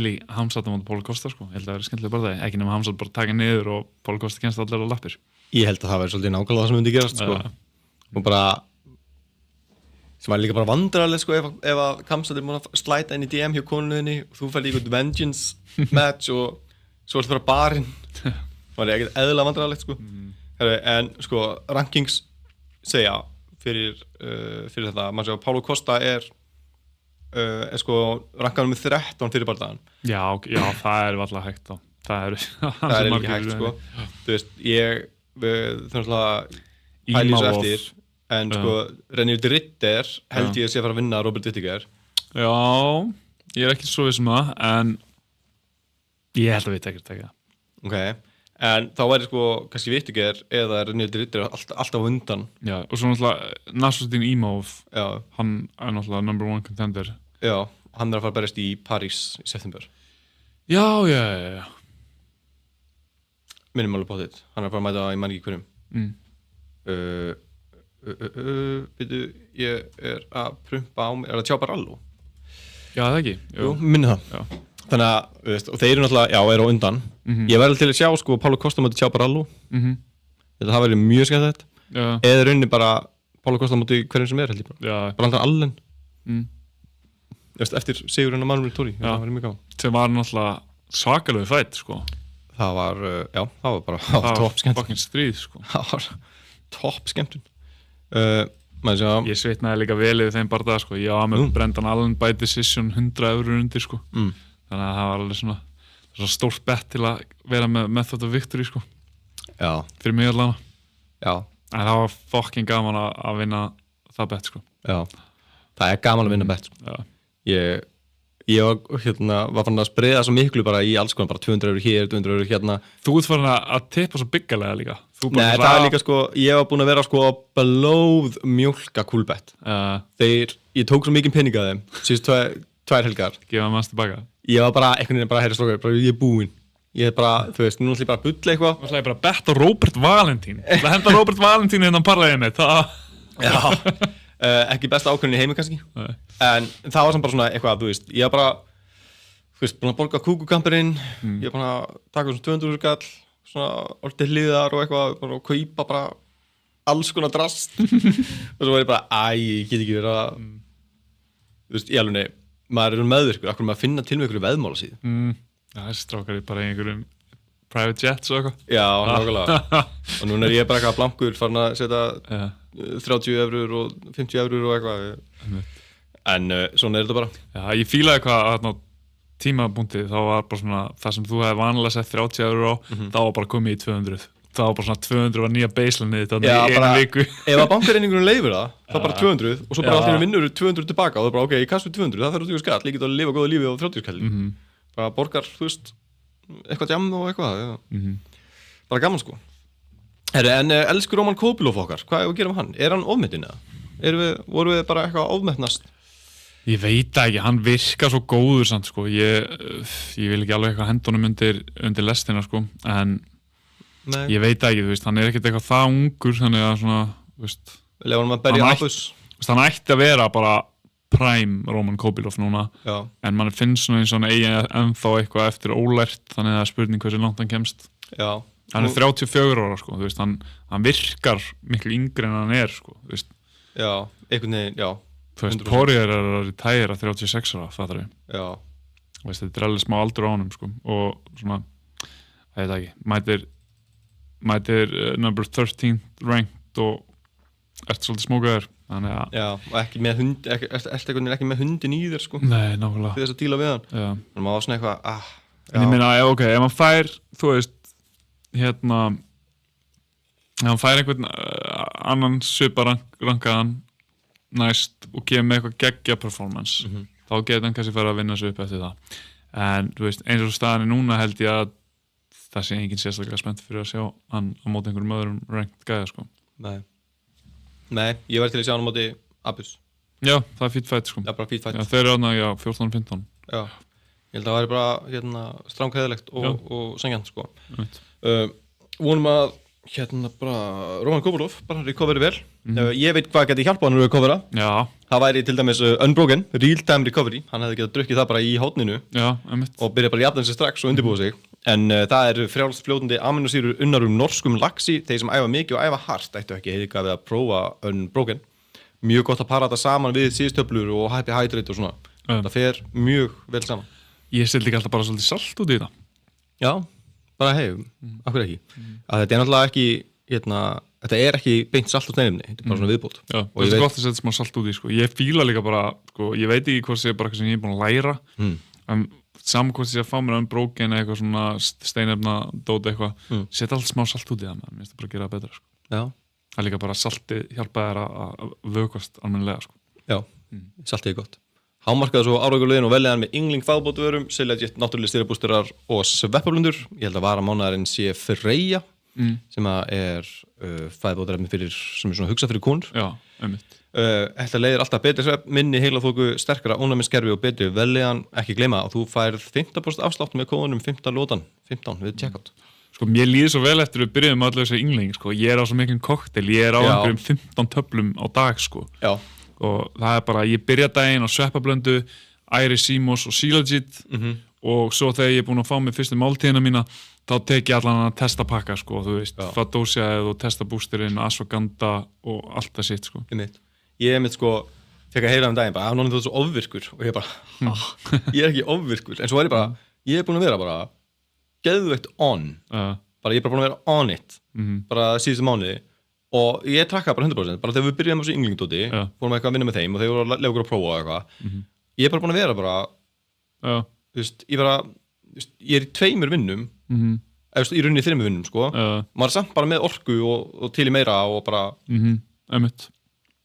í Khamzat á móti Paulo Costa sko, ég held að það verði skemmtilega bardaði ekki nema Khamzat bara taka niður og Paulo Costa kennst allir á lappir ég held að það verði svolítið nákvæmlega það sem myndi gerast sko og bara sem er líka bara vandræðileg sko ef að Khamzat múin að slæta inn í DM hjá konuðinni og þú færði eitthvað vengeance match og svo ertu bara barinn það var ekkert eðlilega vandræðilegt sko en sko rankings segja fyrir þetta mann segja að Paulo Costa er sko rankaður með 13 fyrir bardagan já, það er alltaf hægt þá það er ekki hægt sko þú veist, við þurfum að pæla þessu eftir en sko, Reinier de Ritter held ég að sé að fara að vinna Robert Whittaker já, ég er ekki svo viss það en Ég held að við tekir það. Ok, en þá væri sko kannski Vittuger eða Reynir Ritter alltaf undan. Já, og svo náttúrulega Nasruddin Imhoff, hann náttúrulega number 1 contender. Já, hann að fara að berjast í París í september. Já. Minnum alveg bóttið, hann að fara að mæta í manni í hverjum. Byrju, ég að prumpa á mig, það Tjábarallo? Já, það ekki. Jú, minni það. Já. Þannig að, veist, og þeir eru náttúrulega, eru á undan. Ég væri til að sjá, sko, Paulo Costa móti Tjábarallo. Það væri mjög skemmtilegt. Eða rauninni bara Paulo Costa móti hverjum sem held ég bara. Brandon Allen. Eftir sigurinn á Manuel Tori. Það væri mjög gaman. Sem var náttúrulega svakalegu fætt, sko. Það var, það var bara topp skemmtun. Fucking stríð, sko. Það var topp skemmtun. Ég svitnaði líka vel yfir þeim bara það, sko. Ég var með Brendan Allen by decision 100 € undir, sko. Þannig að það var alveg svona stórt bett til að vera með method of victory, sko. Já. Fyrir mig allavega. Já. En það var fucking gaman að vinna það bett, sko. Já. Það gaman að vinna bett, sko. Já. Ég var fann að spreða svo miklu bara í alls konar, bara 200 € hér, 200 € hérna. Þú ert farin að tippa svo byggalega líka. Nei, það er líka sko, ég var búin að vera sko blóð mjólka kúlbett. Ég tók svo mikið pening að þeim, síðust tvær helgar. Gefa maður tilbaka. Ég var bara, einhvern veginn bara, herri strókar, ég er búinn. Ég er bara, þú veist, nú ætlum ég bara að bulla eitthvað. Þú ætlaði bara að betta Robert Valentín. Það henda Robert Valentín innan parlæðið mitt, Já. Ekki besta ákvörðin í heimi kannski. En það var samt bara svona eitthvað, þú veist, ég var bara, þú veist, búin að borga kúkukamperinn, ég var búin að taka svona 200 € kall, svona orðið hliðar og eitthvað, bara að kaupa bara alls konar drast. Og svo var ég bara, ég get ekki verið að, þú veist, í alveg, maður er meðvirkur, akkur maður finna til með einhverju veðmála síðu. Þessi strákar bara í einhverjum private jets og eitthvað. Já, nákvæmlega. Og núna er ég bara eitthvað blankur, farin að setja 30 € og 50 € og eitthvað. En svona er þetta bara. Já, ég fílaði hvað að tímabúndið, þá var bara svona það sem þú hefði vanalega sett 30 € á, þá var bara komið í 200. Það var bara svona 200 var nýja baseline þetta í einu viku. Ef að bankareiningunum leifir það bara 200 og svo bara allir vinnur 200 tilbaka og það er bara, ok, ég kastu 200, það þarf 30 skall, ég get að lifa góða lífi á 30 skall. Bara borgar, þú veist, eitthvað djam og eitthvað. Bara gaman sko. En elsku Roman Kopylov okkar, hvað er að gera með hann? Er hann ofmetinn eða? Voru við bara eitthvað ofmetnast? Ég veit ekki, hann virkar svo góður samt sko. Ég vil ekki alveg eitthvað hendunum undir lestina sko, en ég veit ekki, þú veist, hann er ekkert eitthvað það ungur, þannig að svona, þú veist, Lefa hann að berja Abus? Hann ætti að vera bara prime Roman Kopylov núna, en mann finnst svona eins og hann eigi ennþá eitthvað eftir ólært, þannig að það er spurning hversu langt hann kemst. Já. Hann er 34 ára sko, þú veist, hann virkar miklu yngri en hann er sko, þú veist. Já, einhvern veginn, já. Þú veist, Poirier er að retæra 36 ára, fattar við. Já. Þú veist, þetta er alveg smá aldur á honum sko, og svona, það veit ekki, mætir number 13 ranked og ert svolítið smókaður, þannig að... Já, og ekki með hund, ekki með hundin í þér sko. Nei, nákvæmlega. Til þess að díla við hann. Já. Þannig að maður var svona eitthvað, En ég meina, ok, ef hann fær, þú veist, ef hann fær einhvern annan sviparankaðan næst og kemur með eitthvað geggja performance, þá getur hann kannski fara að vinna sig upp eftir það. En, þú veist, eins og staðan núna held ég að það sé enginn sérstaklega spennt fyrir að sjá hann á móti einhverjum öðrum ranked gæða, sko. Nei, ég verði til að sjá hann á móti Abus. Já, það er fít fætt, sko. Já, bara fít fætt. Já, þeir eru þarna, 14-15. Já, ég held að það væri bara, stránkæðilegt og sangjant, sko. Vonum að, bara, Roman Kopylov, bara recoveri vel. Ég veit hvað geti hjálpað hann að recovera. Já. Það væri til dæmis Unbroken, real-time recovery. Hann hefði getað drukkið það bara í hotninu. Já, einmitt. Og byrja bara að jafna sig strax og undirbúa sig. En það eru frjálst fljótandi aminosýrur unnar norskum laxi. Þeir sem æfa mikið og æfa hart ættu ekki heika við að prófa Unbroken. Mjög gott að para þetta saman við síðstöflur og happy hydrate og svona. Það fer mjög vel saman. Ég stildi ekki alltaf bara svolítið salt út í þetta. Já, bara af hverju ekki? Að þetta er náttúrulega ekki, þetta er ekki beint salt og steinefni, þetta er bara svona viðbót. Já, það er gott að setja smá salt út í, sko. Ég fíla líka bara, sko, ég veit ekki hvort sé bara eitthvað sem ég er búin að læra, en saman hvort sé að fá mér Unbroken eða eitthvað svona steinefna dót eitthvað, setja allt smá salt út í það, mér finnst það bara að gera það betra, sko. Já. Það er líka bara saltið hjálpa þér að vökast almennilega, sko. Já, saltið er gott. Hámarkaðu svo áraugulegin og veljaðan með Yngling fagbótvörum, Siljajet, náttúrulega styrjabústurar og sveppablundur. Ég held að varamánaðarinn sé Freyja, sem er fæðbótarefni sem er svona hugsað fyrir konur. Já, einmitt. Þetta leiðir alltaf betri svefn, minni heilaþoku, sterkara ónæmiskerfi og betri veljaðan. Ekki gleyma að þú færð 15% afslátt með kóðunum 15 við checkout. Sko, mér líður svo vel eftir að við byrjuðum allir þessi Yngling, sko. Ég á svo miklum kokteil, ég á einhverjum 15 töflum á dag, sko. Já. Og það bara, ég byrja daginn á sveppablöndu, Æri Símos og Siljajet og svo þegar ég er búin að fá mig fyrstu máltíðina mína, þá tek ég allan að testapakka, sko, þú veist, Fadosiaeð og testabústurinn, Ashwagandha og allt það sitt, sko. Ég sko, fekk að heyra daginn bara, þú ert svo ofvirkur og ég bara, ég er ekki ofvirkur, en svo er ég bara, ég er búin að vera bara geðveikt on, bara ég er bara búin að vera on it, bara síðustu mánuði. Og ég trakkaði bara 100%, bara þegar við byrjuðum á þessu Ynglingdóti, fórum eitthvað að vinna með þeim og þeir voru að lefa okkur að prófa og eitthvað. Ég er bara búin að vera þú veist, ég er í 2 vinnum, í rauninni 3 vinnum, sko. Maður er samt bara með orku og til í meira og bara... Einmitt.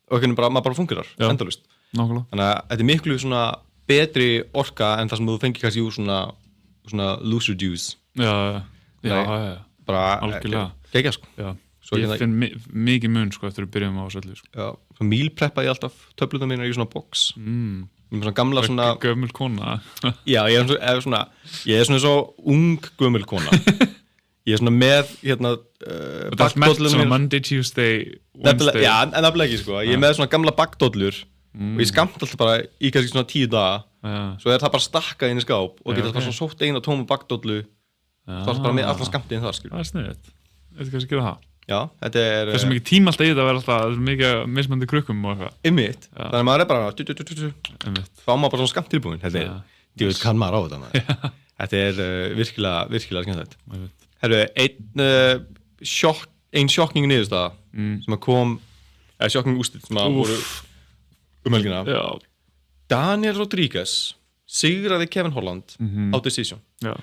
Og ekki bara, maður bara fungerar, endalaust. Nákvæmlega. Þannig að þetta er miklu svona betri orka en það sem þú fengir kannski úr svona loser juice. Já. Bara, gegja, sko. Já. Ég finn mikið mun, sko, eftir að byrjum á þessu öllu, sko. Já, svo mílpreppa ég alltaf töfluna mína í svona box. Svona gamla svona... Gömul kona. Já, ég er svona svo ung gömul kona. Ég er svona með, bakdollur svona Monday, Tuesday, Wednesday. Já, en nefnilega ekki, sko. Ég er með svona gamla bakdollur og ég skamt alltaf bara í kannski svona 10 daga. Svo er það bara stakkað inn í skáp og geta bara svona sótt eina tóma bakdollu. Það er bara með allan skamtið inn þar, skilur. Það er sniðið. Þetta kannski gera það. Já, þetta er... Hversu mikið tíma alltaf í þetta að vera alltaf mikið mismandi krukkum og eitthvað. Einmitt. Þannig að maður er bara... Fá maður bara svona skamt tilbúin. Þetta er... Ég veit kann maður á þetta, maður. Þetta er virkilega skemmtilegt. Herru, ein sjokking niðurstaða sem að kom... Sjokking úrslit sem að voru helgina. Já. Daniel Rodríguez sigraði Kevin Holland á Decision. Já.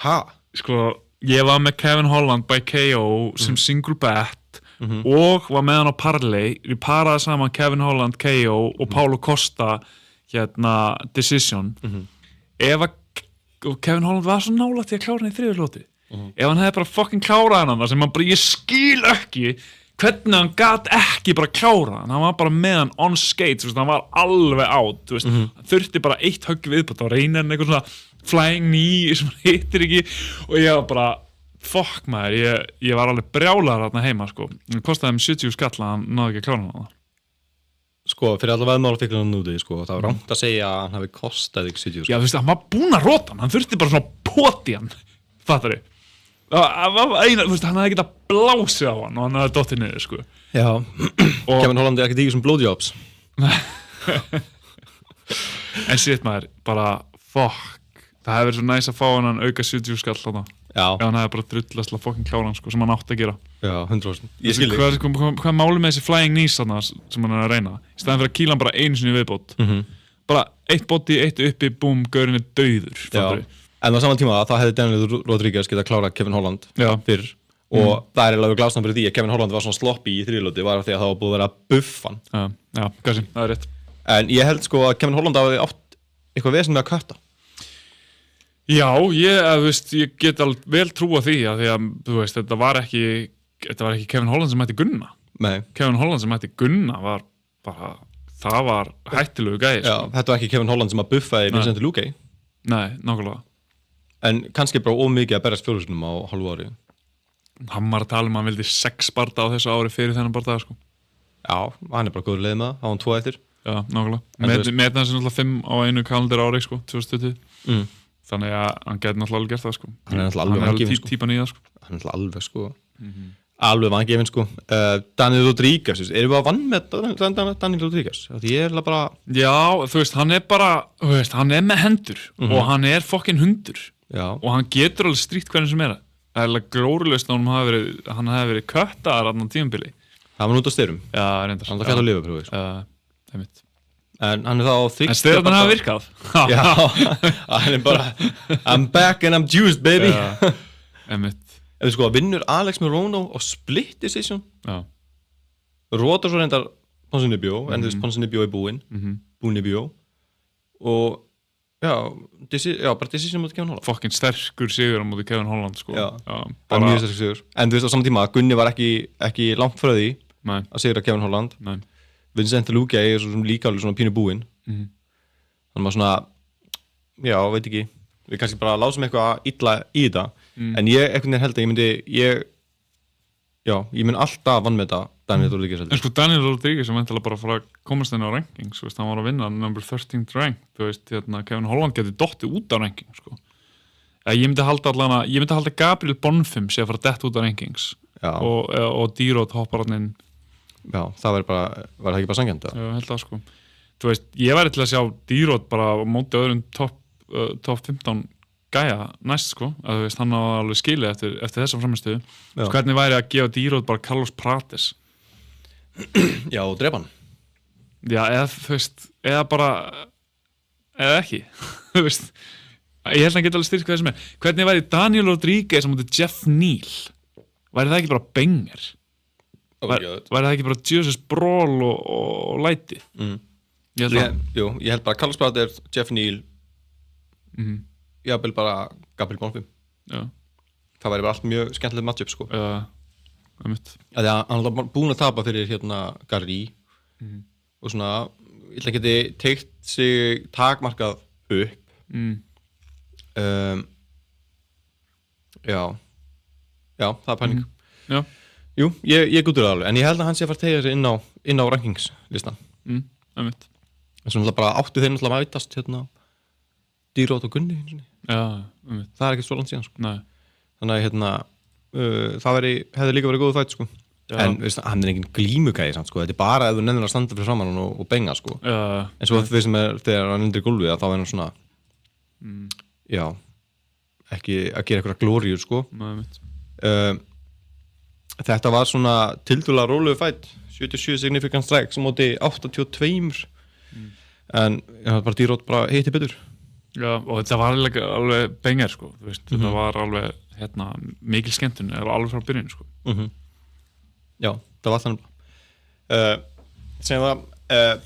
Ha? Sko... Ég var með Kevin Holland by KO sem single bet og var með hann á parlay. Ég paraði saman Kevin Holland KO og Paulo Costa Decision. Ef Kevin Holland var svo nálægt til að klára hann í 3. lóti. Ef hann hefði bara fucking klárað hann sem hann bara, ég skil ekki hvernig hann gat ekki bara klára hann. Hann var bara með hann on skates, hann var alveg out. Hann þurfti bara 1 högg viðbútt á reynir eitthvað svona flying knee sem hann hittir ekki og ég var bara, fuck maður, ég var alveg brjálaður þarna heima, sko. Það kostaði um 70 skall að hann náði ekki að klára hann. Sko, fyrir alla veðmálafíklarna núti, sko, það var rangt að segja að hann hafi kostað ekki 70 skall. Já, þú veist, hann var búinn að rota hann þurfti bara svona poti hann, fattar þið? Þú veist, hann hefði getað blásið á hann og hann hefði dottið niður, sko. Já, Kevin Holland er ekkert í þessum blowjobs. En shit maður, bara, fuck. Það hefði verið svo næs að fá hann auka 70 skall þarna. Já. Ef hann hefði bara drullast að fucking klára hann, sko, sem hann átti að gera. Já, 100%. Ég skil þig. Hvað er málið með þessi flying knees þarna sem hann er að reyna? Í staðinn fyrir að kýla hann bara einu sinni í viðbót. Bara 1 body, 1 uppi, búm, gaurinn er dauður. Já. En á saman tíma það hefði Daniel Rodríguez getað klárað Kevin Holland fyrr. Og það er eiginlega glasnan fyrir því að Kevin Holland var svona sloppy í 3. lóti var því að það var búið að vera að buffa hann. Já, kannski, það er rétt. En ég held sko að Kevin Holland hafi átt eitthvað vesen með að kötta. Já, ég get alveg vel trúa því að því að, þú veist, þetta var ekki Kevin Holland sem mætti Gunna. Nei. Kevin Holland sem mætti Gunna var bara, það var hættilegu gæi. Já, þetta var ekki Kevin Holland sem að buffaði Vincent Luque. Nei, nákvæmlega. En kannski bara ómikið að berjast fjórhúsunum á hálfu ári. Hann var að tala hann vildi 6 barda á þessu ári fyrir þennan bardaða, sko. Já, hann er bara góður leið með það, á hann 2 eftir. Já, nákvæmlega. Með þessi náttúrulega 5 á einu kalendar ári, sko, 2020. Þannig að hann gæti náttúrulega alveg gert það, sko. Hann er náttúrulega alveg vangefinn, sko. Típan í það, sko. Hann er náttúrulega alveg, sko. Alveg vangefinn, sko. Daniel Rodríguez, erum við að vann með Daniel Rodríguez? Ég er bara... Já, þú veist, hann er bara, þú veist, hann er með hendur og hann er fucking hundur. Já. Og hann getur alveg stríkt hvernig sem er. Það er alveg glórulaust að hann hafi verið köttaðar allan tímabili. Það var út á styrum. Já, reyndar. Hann var fjall á lifuprófi, sko. Einmitt. En hann er þá á En styrðan hafa virkað. Já, hann er bara I'm back and I'm juiced, baby. Einmitt. En þú sko, vinnur Alex Morono og split decision. Já. Rótar svo reyndar Ponzinibbio, en þú veist Ponzinibbio er búinn. Búinn í bjó. og bara decision mútið Kevin Holland fucking sterkur sigur á mútið Kevin Holland sko. bara mjög sterkur sigur en þú veist á saman tíma að Gunni var ekki langt frá því að sigra Kevin Holland Vincent Luque er líka alveg svona pínu búinn þannig maður svona veit ekki við kannski bara lásum eitthvað illa í þetta en ég einhvern veginn held að ég mun alltaf vann með þetta Daniel Rodríguez en sko Daniel Rodríguez sem væntanlega bara fara að komast inn á rankings veist, hann var að vinna number 13th rank þú veist, Kevin Holland getur dottið út á ranking sko. ég myndi halda Gabriel Bonfim sé að fara dett út á rankings og D-Rod hoppar hann inn það var það ekki bara sangjandi ég held að sko þú veist, ég væri til að sjá D-Rod bara á móti öðrum top 15 gæja næst sko að þú veist, hann á alveg skilið eftir þessa framistuðu sko, hvernig væri að gefa D-Rod bara Carlos Prates og drepa hann eða þú veist, eða ekki þú veist, ég held að hann geta alveg styrkt hvað þessum hvernig væri Daniel Rodríguez á móti Jeff Neal væri það ekki bara banger væri það ekki bara Jesus Brawl og læti ég held bara Carlos Prates, Jeff Neal jafnvel bara Gabriel Bonfim það væri bara allt mjög skemmtilegt matchup sko að hann var búinn að tapa fyrir Gary og svona ég ætla að geti teikt sig takmarkað upp það er pæling jú, ég gútur það alveg en ég held að hann sé að fara að tegja sig inn á rankingslistan en svona bara áttu þeir náttúrulega að mætast D-Rod og Gunni það er ekki svo langt síðan sko. þannig að það hefði líka verið góð fætt sko. en veist, hann er engin glímugæði sko. þetta er bara ef þú nennir að standa fyrir framan hann og benga sko. en svo við sem þegar hann undir gólfið þá er hann svona ekki að gera eitthvað glóríur sko. Þetta var svona tildulega rólegu fætt 77 significant strikes á móti 82 en bara D-Rod bara hitti betur og þetta var alveg bengar sko. Veist, þetta var alveg mikil skemmtun alveg frá byrjun sko. Það var þannig sem það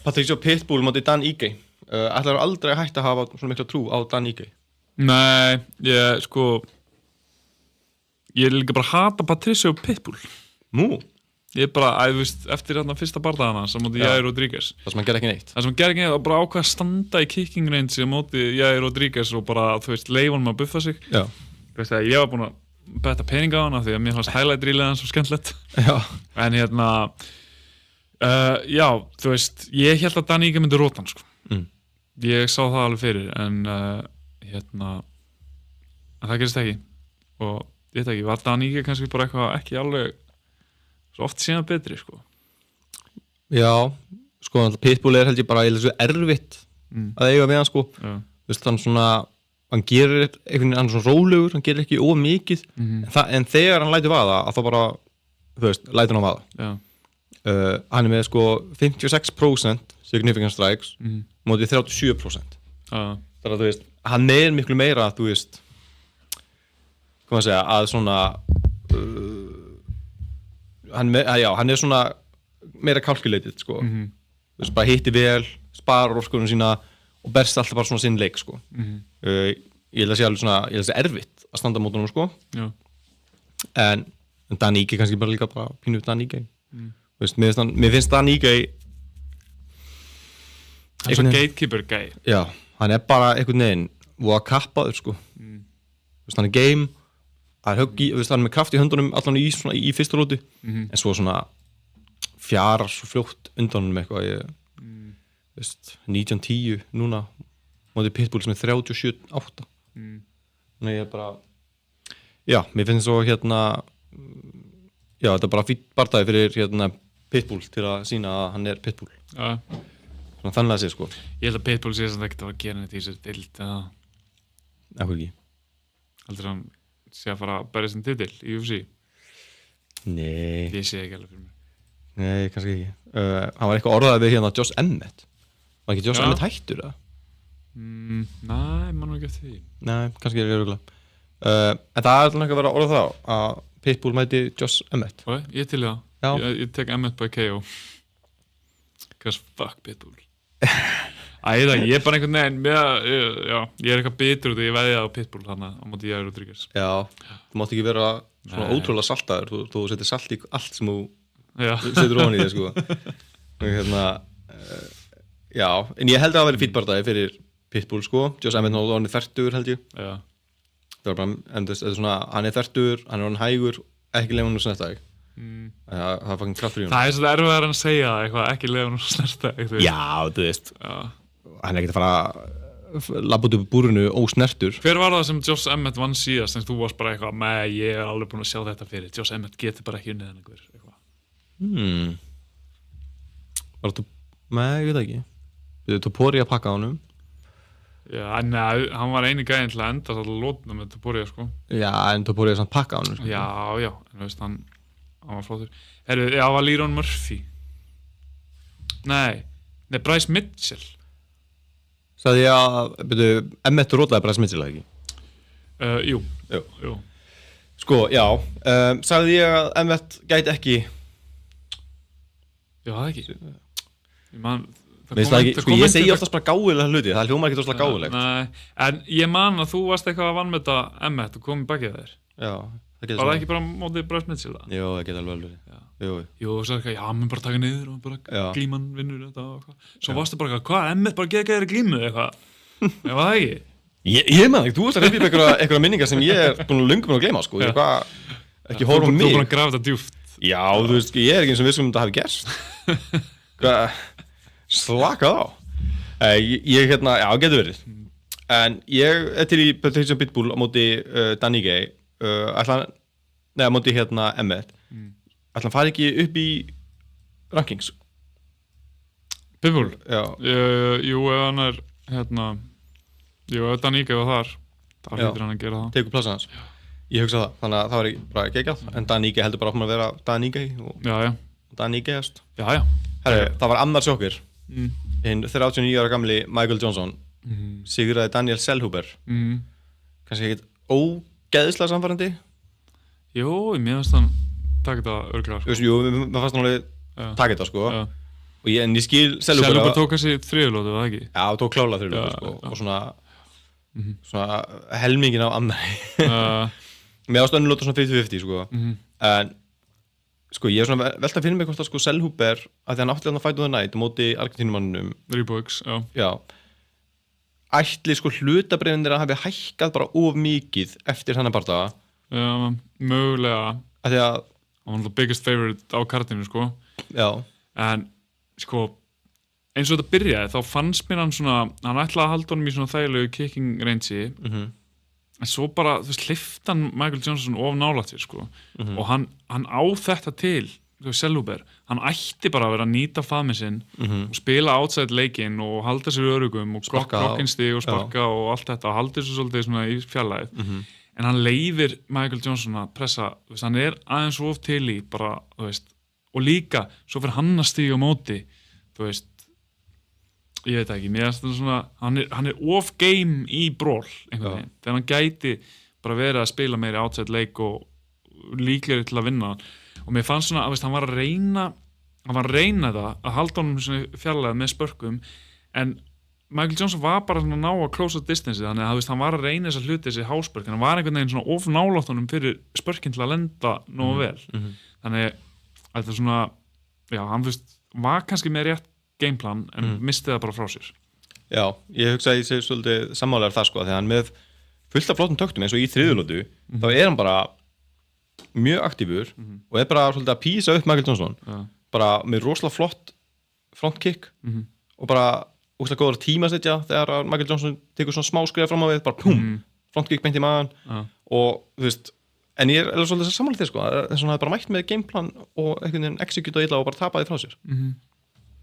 Patricio Pitbull móti Dan Ige ætlar aldrei að hætta að hafa svona mikla trú á Dan Ige? Nei, ég er líka bara að hata Patricio Pitbull ég er bara, eftir fyrsta bardagana sem móti Jair Rodríguez það sem hann gerði ekki neitt og bara ákveða að standa í kicking range sem móti Jair Rodríguez og bara, leifa hann að buffa sig ég var búin að betta pening á hana því að mér fannst highlight reelið hann svo skemmtilegt en ég held að Dan Ige myndi róta hann sko. Ég sá það alveg fyrir en það gerist ekki og ég veit ekki, var Dan Ige kannski bara eitthvað ekki alveg svo oft síðan betri sko. Sko Pitbull er held ég bara svo erfitt að eiga með hann sko. Hann svona hann gerir eitthvað, hann er svona rólegur hann gerir ekki of mikið en þegar hann lætur vaða að þá bara lætur hann vaða hann er með sko 56% significant strikes mótið 37% þannig að hann er miklu meira hvað maður segja að svona hann er svona meira calculated sko bara hitti vel, sparar orkunum sína og berst alltaf bara svona sinn leik sko ég held að sé alveg svona ég held að sé erfitt að standa mót honum sko en Dan Ige kannski bara líka bara pínu Dan Ige mér finnst Dan Ige hann er svo gatekeeper gæ hann er bara einhvern veginn og að kappaður sko hann er game hann er með kraft í höndunum allan í fyrsta róti en svo svona fjarar svo fljótt undan honum eitthvað 19-10 núna mótið Pitbull sem er 37-8 þannig ég er bara mér finnst svo þetta er bara fýtt bardagi fyrir Pitbull til að sína að hann er Pitbull þannig að sé sko ég held að Pitbull sé að það ekkert að gera neitt í þessu dild Akkur ekki heldur hann sé að fara að berja sem titil í UFC Nei ég sé ekki alveg fyrir mér Nei, kannski ekki hann var eitthvað orðað við Josh Emmett var ekki Josh Emmett hættur það? Nei, mann var ekki eftir því Nei, kannski er ég örugglega en það er alltaf ekki að vera orðað þá að Pitbull mæti Josh Emmett ég til það ég tek Emmett by KO because fuck Pitbull Æða, ég er bara einhvern veginn ég er eitthvað bitur út og ég veði á Pitbull þannig á móti Jair Rodríguez. Já, þú mátt ekki vera svona ótrúlega saltaður, þú setur salt í allt sem þú setur ofan í þig, sko. Já, en ég held að það væri fínn bardaði fyrir Pitbull, sko. Josh Emmett er orðinn 30 held ég. Já. Það var bara, þetta er svona, hann er 30, hann er orðinn hægur, ekki leifa hann snerta þig. Það er fucking kraftur í hún. Það er svona erfiðar en að segja það, eitthvað, ekki leifa hann snerta þig. Já, þú veist. Hann er ekkert að fara labba út upp búrinu ósnertur. Hver var það sem Josh Emmett vann síðast en þú varst bara eitthvað, með ég er alveg búin að sjá þetta fyrir, Josh Emmett getur bara ekki unnið hann eitthvað. Var þetta, ég veit ekki. Við Topuria að pakka á honum. Já, neða, hann var eini gæðin til að enda alltaf lótna með Topuria, sko. Já, en Topuria samt pakka á honum, sko. Já, en veist, hann var flottur. Herru, já, var Leron Murphy. Nei, Bryce Mitchell. Sagði ég að, Emmett rótaði Bryce Mitchell, ekki? Jú. Sko, já, sagði ég að Emmett gæti ekki. Já, það ekki. Ég segi oftast bara gáfulega hluti, það hljómar ekki óslega gáfulegt. Nei, en ég man að þú varst eitthvað að vanmeta Emmett og komið bakið þér. Já, það getur var það ekki bara mótið Bryce Mitchell það? Jú, það getur alveg alveg. Jú, þú sagði eitthvað, já, maður bara taka niður og bara glíman vinnur þetta og eitthvað. Svo varstu bara eitthvað, hvað, Emmett bara geta þér glímu eitthvað? Ég var það ekki? Ég man ekki, þú varst að reyna upp einhverja minningar sem ég er löngu búin að gleyma, sko. Ekki horfa á mig. Þú búin að grafa þetta djúpt. Já, þú veist, ég er ekki eins og vissum þetta hafi gerst. Slakað á. Ég já, getur verið. En ég er til í Patricia Pitbull á móti Danny Gay. Á móti Emmett. Ætla hann fari ekki upp í rankings? Pitbull? Já. Jú, ef hann er jú, ef Danny Gay var þar þá hlýtur hann að gera það. Tekur plassa hans. Ég hugsa það, þannig að það var bara geggjað. En Danny Gay heldur bara áfram að vera Danny Gay og Danny Gayast. Já. Herri, það var annar sjokkir. Hinn 39 ára gamli Michael Johnson sigraði Daniel Selhuber. Kannski ekkert ógeðslega samfærandi. Jú, mér finnst hann taka þetta örglega, sko. Jú, mér fannst hann alveg taka þetta, sko. En ég skil Selhuber tók þessi þriðulótu, var það ekki? Já, tók klálega þriðulótu, sko. Og svona helmingin á annari. Mér ást önnulótu svona 50-50, sko. En sko, ég er svona velt að finna mig hvort að sko Selhuber, að því hann átti að fæta the night móti Argentínumannum. Reeboks, já. Ætli sko hlutabréfinir að hafi hækkað bara of mikið eftir þennan bardaga. Já, mögulega. Að því að hann var the biggest favorite á kartinu, sko. Já. En sko, eins og þetta byrjaði, þá fannst mér hann svona, hann ætlaði að halda honum í svona þægilegu kicking range-i. En svo bara, þú veist, hleypti hann Michael Johnson of nálægt sér, sko. Og hann á þetta til, þú veist, Selhuber, hann ætti bara að vera að nýta faðminn sinn og spila outside leikinn og halda sér örugum og klokkinstig og sparka og allt þetta og halda sér svolítið svona í fjarlægð. En hann leyfir Michael Johnson að pressa, þú veist, hann er aðeins of til í bara, þú veist, og líka, svo fyrir hann að stíga á móti, þú veist, ég veit ekki, mér finnst það svona, hann er off game í brawl einhvern veginn, þegar hann gæti bara verið að spila meiri outside leik og líklegri til að vinna og mér fannst svona, hann var að reyna það að halda honum svona fjarlægð með spörkum en Michael Johnson var bara svona að ná að close distance þannig að hann var að reyna þessa hluti þessi háspörk, en hann var einhvern veginn svona of nálátt honum fyrir spörkinn til að lenda nógu vel þannig að þetta svona, já, hann var kannski með rétt gameplan en misti það bara frá sér. Já, ég hugsa að ég segi svolítið sammálegar það sko, þegar hann með fullt af flottum töktum eins og í þriðulótu, þá er hann bara mjög aktífur og er bara svolítið að písa upp Michael Johnson, bara með rosalega flott frontkick og bara óslega góður tímasetja þegar Michael Johnson tekur svona smá skrifa fram á við, bara pum, frontkick beint í maðan og þú veist, en ég er svolítið sammálega þér sko, þess að hann bara mætt með gameplan og einhvern veginn execute illa og bara tapaði frá sér.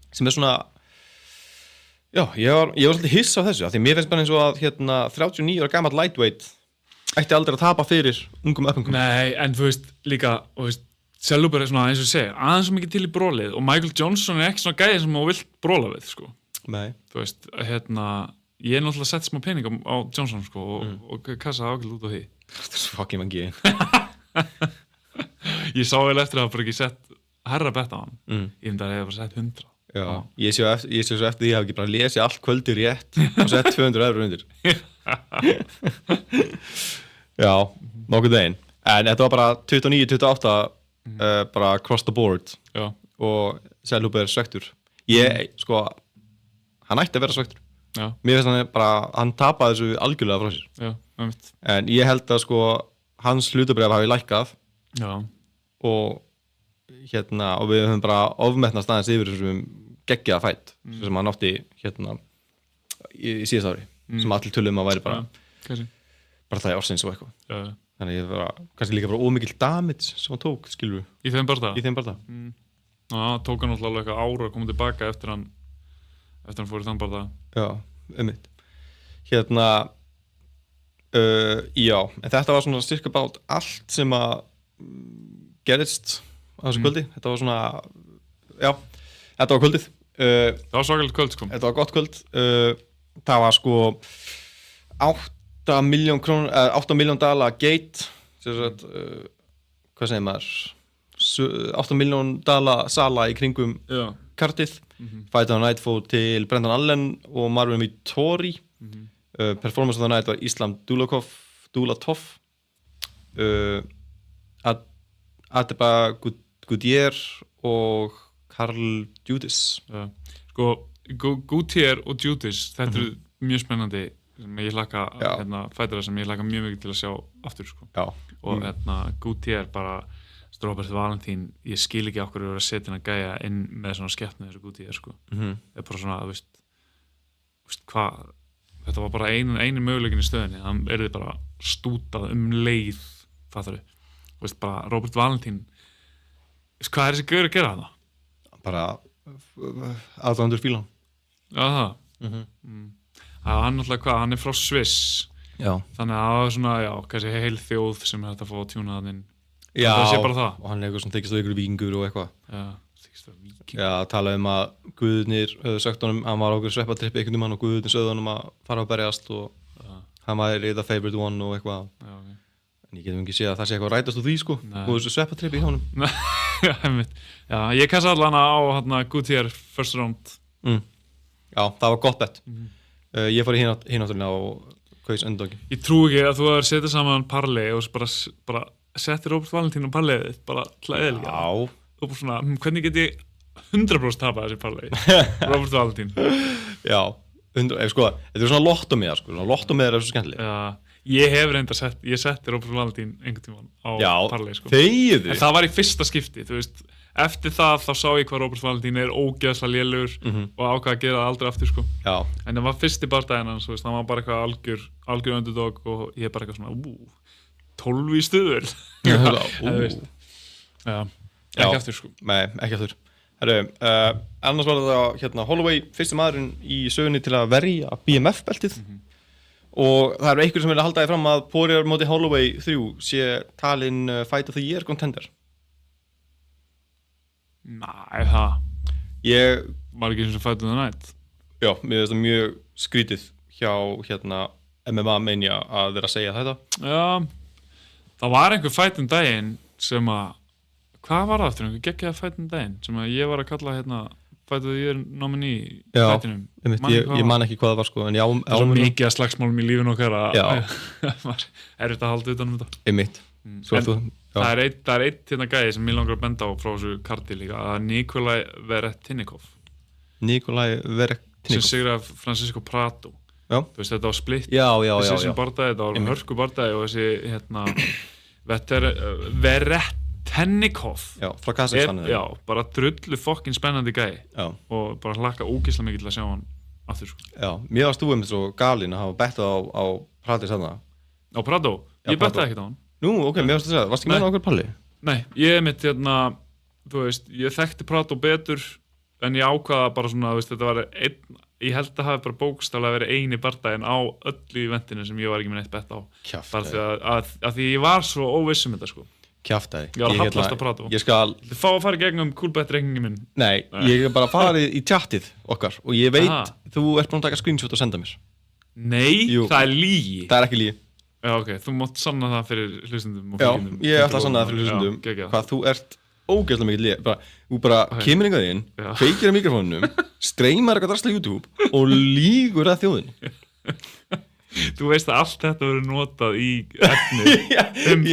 Sem er svona já, ég var svolítið hiss á þessu af því mér finnst bara eins og að 39 ára gamall lightweight ætti aldrei að tapa fyrir ungum uppengum. Nei, en þú veist líka, og veist, Selhuber er svona eins og ég segi, aðeins svo mikið til í brólið og Michael Johnson er ekki svona gæði sem þú vilt bróla við, sko. Nei. Þú veist, ég er náttúrulega að setja smá pening á Johnson, sko, og kassa ákveð út á því. Það er svo fucking mangi. Ég sá vel eftir að hafa bara ekki sett herra betta á hann. Ég myndi að ég hef bara sett 100. Já, ég sé svo eftir því að ég hef ekki bara lesið allt kvöldi rétt og sett 200 € undir. Já, nokkuð veginn. En þetta var bara 29-28 bara across the board. Já. Og Selhub svektur. Sko, hann ætti að vera svektur. Já. Mér finnst hann tapaði þessu algjörlega frá sér. Já, einmitt. En ég held að sko hans hlutabréf hafi lækkað. Já. Og við höfum bara ofmetnast aðeins yfir þessum geggjaða fætt sem hann átti í síðast ári sem allir tölum að væri bara það í ársins og eitthvað. Þannig ég var kannski líka bara ómikill damage sem hann tók, skilur við. Í þeim barða? Í þeim barða. Tók hann alltaf eitthvað ára að koma tilbaka eftir hann fór í þann barða. Já, einmitt. Já, en þetta var svona cirka bát allt sem að gerðist á þessu kvöldi. Þetta var svona, já, þetta var kvöldið. Það var svakalegt kvöld, sko. Þetta var gott kvöld. Það var sko 8 milljón dala gate, hvað segir maður, 8 milljón dala sala í kringum kartið. Fight of the Night fór til Brendan Allen og Marvin Vittori. Performance of the Night var Islam Dulatov, Adepa Gutier og Karl Judis. Sko, Gutier og Judis, þetta er mjög spennandi sem ég hlakka, fætara sem ég hlakka mjög mikið til að sjá aftur, sko. Já. Og Gutier bara, Robert Valentín, ég skil ekki okkur að vera að setja hann að gæja inn með svona skeppnu þessu Gutier, sko. Það er bara svona, þú veist hvað, þetta var bara einu möguleikin í stöðinni, hann erði bara stútað leið, fattar þau. Þú veist, bara Robert Valentín, hvað er þessi gaur að gera það? Bara aðdæmdur fílan. Já, það. Hann náttúrulega hvað, hann er frá Sviss. Já. Þannig að það var svona, já, kannski heil þjóð sem er hægt að fá að tjúna hann inn. Já, það sé bara það. Og hann er eitthvað sem tekist á ykkur víkingur og eitthvað. Já, tekist á víkingur. Já, talaði að guðurnir höfðu sagt honum, hann var á okkur sveppatrippi einhvern veginn og guðurnir sögðu honum að fara að berjast og hann var the favorite one og eitthvað. Já, ok. En ég getum ekki séð að það sé eitthvað rætast úr því, sko. Og þessu sveppatrippi í honum. Já, einmitt. Já, ég kassa allan á Gutier first round. Já, það var gott bett. Ég fór í hinátturina og kaus underdoggi. Ég trú ekki að þú hefur setið saman parlay og bara settir Robert Valentín á parlayið, bara klæðilega. Já. Og bara svona, hvernig get ég 100% tapað þessi parlay? Robert Valentín. Já, sko, þetta er svona lottómiðar, sko. Lottómiðar er svo skemmtileg. Já, ég hef reyndar ég setti Robert Valentín einhvern tímann á parlay, sko. Þegiðu. En það var í fyrsta skipti, þú veist. Eftir það þá sá ég hvað Robert Valentín er ógeðslega lélegur og ákvað að gera það aldrei aftur, sko. Já. En það var fyrsti bardaginn hans, þú veist, hann var bara eitthvað algjör underdog og ég bara eitthvað svona, 12 í stuður. Já, ekki aftur, sko. Nei, ekki aftur. Herru, annars var þetta Holloway, fyrsti maðurinn í sögunni til að verja BMF-beltið og það eru einhverjum sem vilja halda því fram að Poirier móti Holloway 3 sé talin Fight of the Year contender. Nei, það var ekki eins og Fight of the Night. Já, mér finnst það mjög skrítið hjá MMA Mania að vera að segja þetta. Já, það var einhver Fight in daginn sem að, hvað var það aftur, einhver geggjaða Fight in daginn sem að ég var að kalla Fight of the Year nominee í fætinum. Já, ég man ekki hvað það var, sko, en já. Það er svo mikið að slagsmálum í lífinu okkar að er þetta að halda utan þetta. Einmitt. Það er einn gæði sem ég langar að benda á frá þessu karti líka, að Nikolai Veretinnikov sem sigraði Francisco Prado. Já. Þú veist, þetta var splitt þessi bardagi, þetta var hörku bardagi og þessi Veretinnikov frá Kazakstan bara drullu fokkin spennandi gæði og bara hlakka ógeðslega mikið til að sjá hann aftur, sko. Já, mér varst þú einmitt svo galinn að hafa bettað á Prado þarna. Á Prado? Ég bettaði ekkert á hann. Nú, ok, mér varst að segja það. Varst ekki með okkur palli? Nei, ég mitt þú veist, ég þekkti Prado betur en ég ákvaða bara svona, þú veist, þetta var ég held að hafi bara bókstaflega verið eini bardaginn á öllu eventinu sem ég var ekki með neitt bett á. Kjaftaði. Bara því ég var svo óviss þetta, sko. Kjaftaði. Ég var að hallast að Prado. Þið fá að fara í gegnum Coolbet-reikningin minn. Nei, ég hef bara farið í tjattið okkar og ég veit, þú ert búin að taka screenshot og senda mér. Nei, það er lygi. Það er ekki lygi. Já, ok, þú mátt sanna það fyrir hlustundum og fylgjendum. Já, ég ætla að sanna það fyrir hlustundum. Hvað þú ert ógeðslega mikið bara, þú bara kemur einhvað inn, kveikir á mikrofónunum, streymar eitthvað drasla YouTube og lýgur að þjóðinni. Þú veist að allt þetta verður notað í efni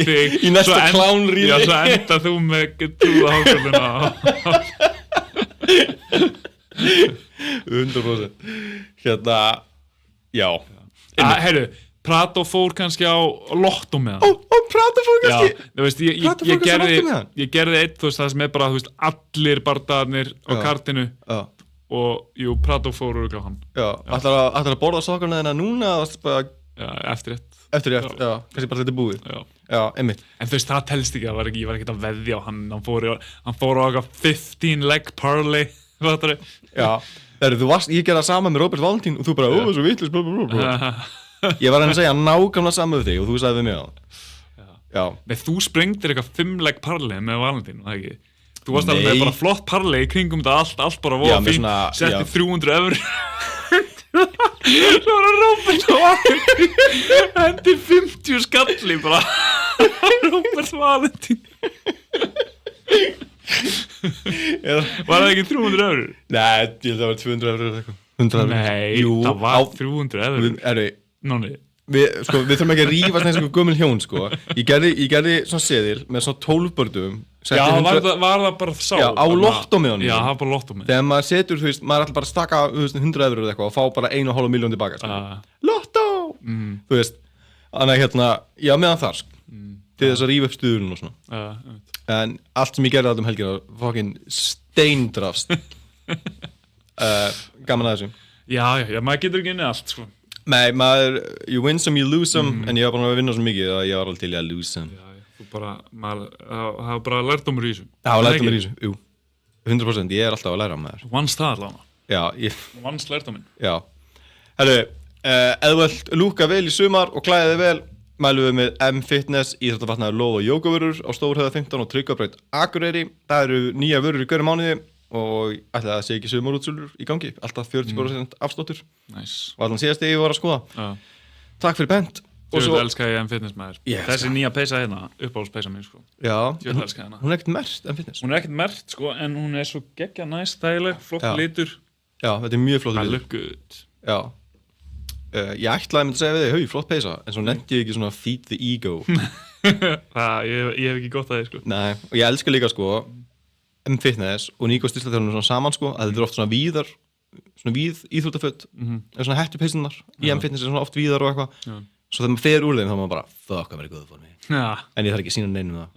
þig. Í næsta klánrýði. Já, svo enda þú með trúðaháskóluna. 100%. Já. Heyrðu, Prato fór kannski á lottó með hann. Prato fór kannski? Já, þú veist, ég gerði eitt, þú veist, það sem bara, þú veist, allir bardaðarnir á kartinu. Já. Og, Prato fór úr hann. Já, ætlar að borða sokkarna þennan núna? Já, eftir rétt. Já, kannski bara þetta búið. Já, einmitt. En þú veist, það telst ekki, ég var ekki að veðja á hann fór á 15 leg parlay, fattar þau? Já, ég gerði það sama með Robert Valentín og þú bara, svo vitlaus, blablabla. Ég var að segja nákvæmlega sama við þig og þú sagði við mig á hann. Já. Nei, þú sprengtir eitthvað 5 leg parlay með Valentín, það ekki? Þú varst alveg með bara flott parlay í kringum þetta allt bara voða fín, setti 300 €. Svo var það Robert Valentín, hendi 50 skalli bara, Robert Valentín. Var það ekki 300 €? Nei, ég held að það var 200 € eða eitthvað. 100 €? Nei, það var 300 €. Nóni. Við þurfum ekki að rífast eins og gömul hjón, sko. Ég gerði svona seðil með svona 12 bördum. Já, var það bara sá? Já, á lottómiðanum. Já, það var bara lottómið. Þegar maður setur, þú veist, maður ætla bara að stakka 100 € eða eitthvað og fá bara 1,5 milljón tilbaka, sko. Lottó! Þú veist, þannig já, meðan þar, sko. Til þess að rífa upp stuðurinn og svona. En allt sem ég gerði alltaf helgina var fucking steindrafst. Gaman að þessu. Já, maður getur ekki unnið allt, sko. Nei, you win some, you lose some, en ég var bara að vinna svo mikið að ég var alveg til að lose some. Það var bara lærdómur í þessu. Það var lærdómur í þessu, jú. 100%, ég alltaf að læra með þér. Vannst það allavega. Já. Vannst lærdóminn. Já. Herru, eðvöld lúka vel í sumar og klæði þig vel, mælum við með M-Fitness, íþróttafatnaður lóð og jógavörur á Stórhöfða 15 og Tryggvabraut Akureyri. Það eru nýja vörur í hverju mánuði og ætli það sé ekki sumarútsölur í gangi, alltaf 40% afsláttur. Nice. Og allan síðast ég var að skoða. Takk fyrir Bent. Og svo elskar ég M-Fitness maður. Þessi nýja peysa hérna, uppáhaldspeysa mín, sko. Já, hún ekkert merkt M-Fitness. Hún ekkert merkt, sko, en hún svo geggja næs, stæleg, flott litur. Já, þetta mjög flott litur. I look good. Já. Ég ætlaði að segja við þig, flott peysa, en svo nefndi ég ekki svona feed the ego. Ég hef ekki gott að þið, sko. Nei, og ég elskar líka, sko, M-Fitness og Níko Stíslaþjálfur svona saman, sko, að þetta oft svona víð íþróttaföt, svona hettupeysunar í M-Fitness svona oft víðar og eitthvað. Svo þegar maður fer úr þeim þá maður bara fuck að vera í góðu formi. En ég þarf ekki að sína neinum það.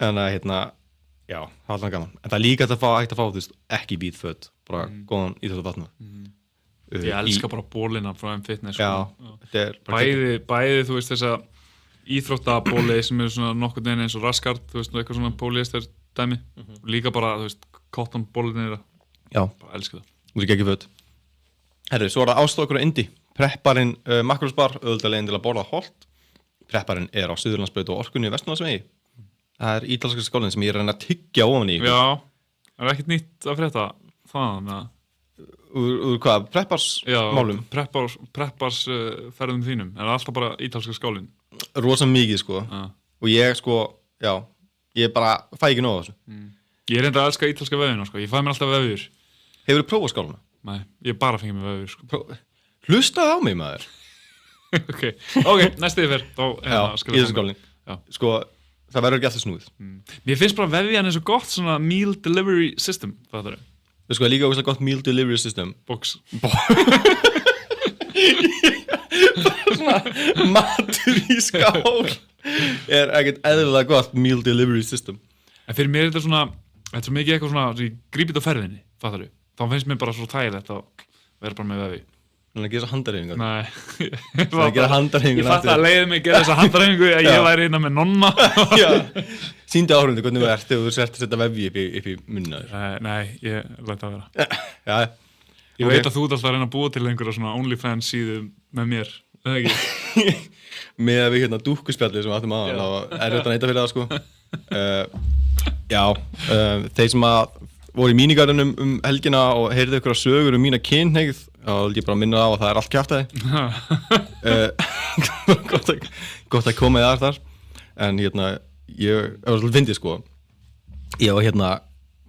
En já, það var alltaf gaman. En það er líka hægt að fá þú veist, ekki bítföt, bara góðan íþróttafatnað. Ég elska bara bólina frá M-Fitness. Já, þetta er bæði þú veist þessa íþróttabóli sem svona nokkur neginn eins og raskart, þú veist, eitthvað svona polyester dæmi. Líka bara, þú veist, cotton-bólinir. Já, bara elska það. Þú veist ekki föt. Herru, svo það ástoð okkur indi. Prepparinn Makrosbar, auðvitaðleginn til að borða holt. Prepparinn á Suðurlandsbraut og Orkunni í Vesturlandsvegi. Það ítalska skólinn sem ég reyna að tyggja ofan í. Já, það ekkert nýtt að frétta það. Úr hvað? Prepparsmálum? Preppars ferðum þínum. Það alltaf bara ítalska skólinn. Rosa mikið, sko. Og ég, sko, já, ég bara fæ ekki nóg af þessu. Ég reynda að elska ítalska vefjuna, sko. Ég fæ mér alltaf vefjur. Hefurðu prófað skóluna? Nei, ég bara fengið mér vefjur, sko. Hlustaði á mig, maður. Ok, næstu yfir. Já, í þessu skólinn. Sko, það verður ekki alltaf snúið. Mér finnst bara vefjan svo gott svona meal delivery system, fattar þau? Þú sko, líka ógeðslega gott meal delivery system. Box. Svona matur í skál ekkert eðlilega gott meal delivery system. En fyrir mér þetta er svo mikið eitthvað svona, ég grípið á ferðinni, fattar þau? Þá finnst mér bara svo þægilegt að vera bara með vefi. Þannig að gera þessa handareyfingar. Nei. Þannig að gera handareyfingar. Ég fatt að leiði mig að gera þessa handareyfingu að ég væri hérna með nonna. Já. Sýndu áhörundu hvernig þú ert þegar þú sért að setja vefi upp í munna þér. Nei, ég læt að vera. Já. Ég veit að þú ert alltaf að reyna að búa til einhverja svona OnlyFans síðu með mér. Það ekki? Með að við hérna dúkkuspjallið sem við áttum aðan, þá þetta að neita fyrir það, sko. Já, þeir sem voru í mínigarðinum helgina og heyrðu ykkur sögur mína kynhneigð, þá vil ég bara minna á að það allt kjaftaði. Gott að koma þar. En hérna, ég var svolítið fyndið, sko. ég var hérna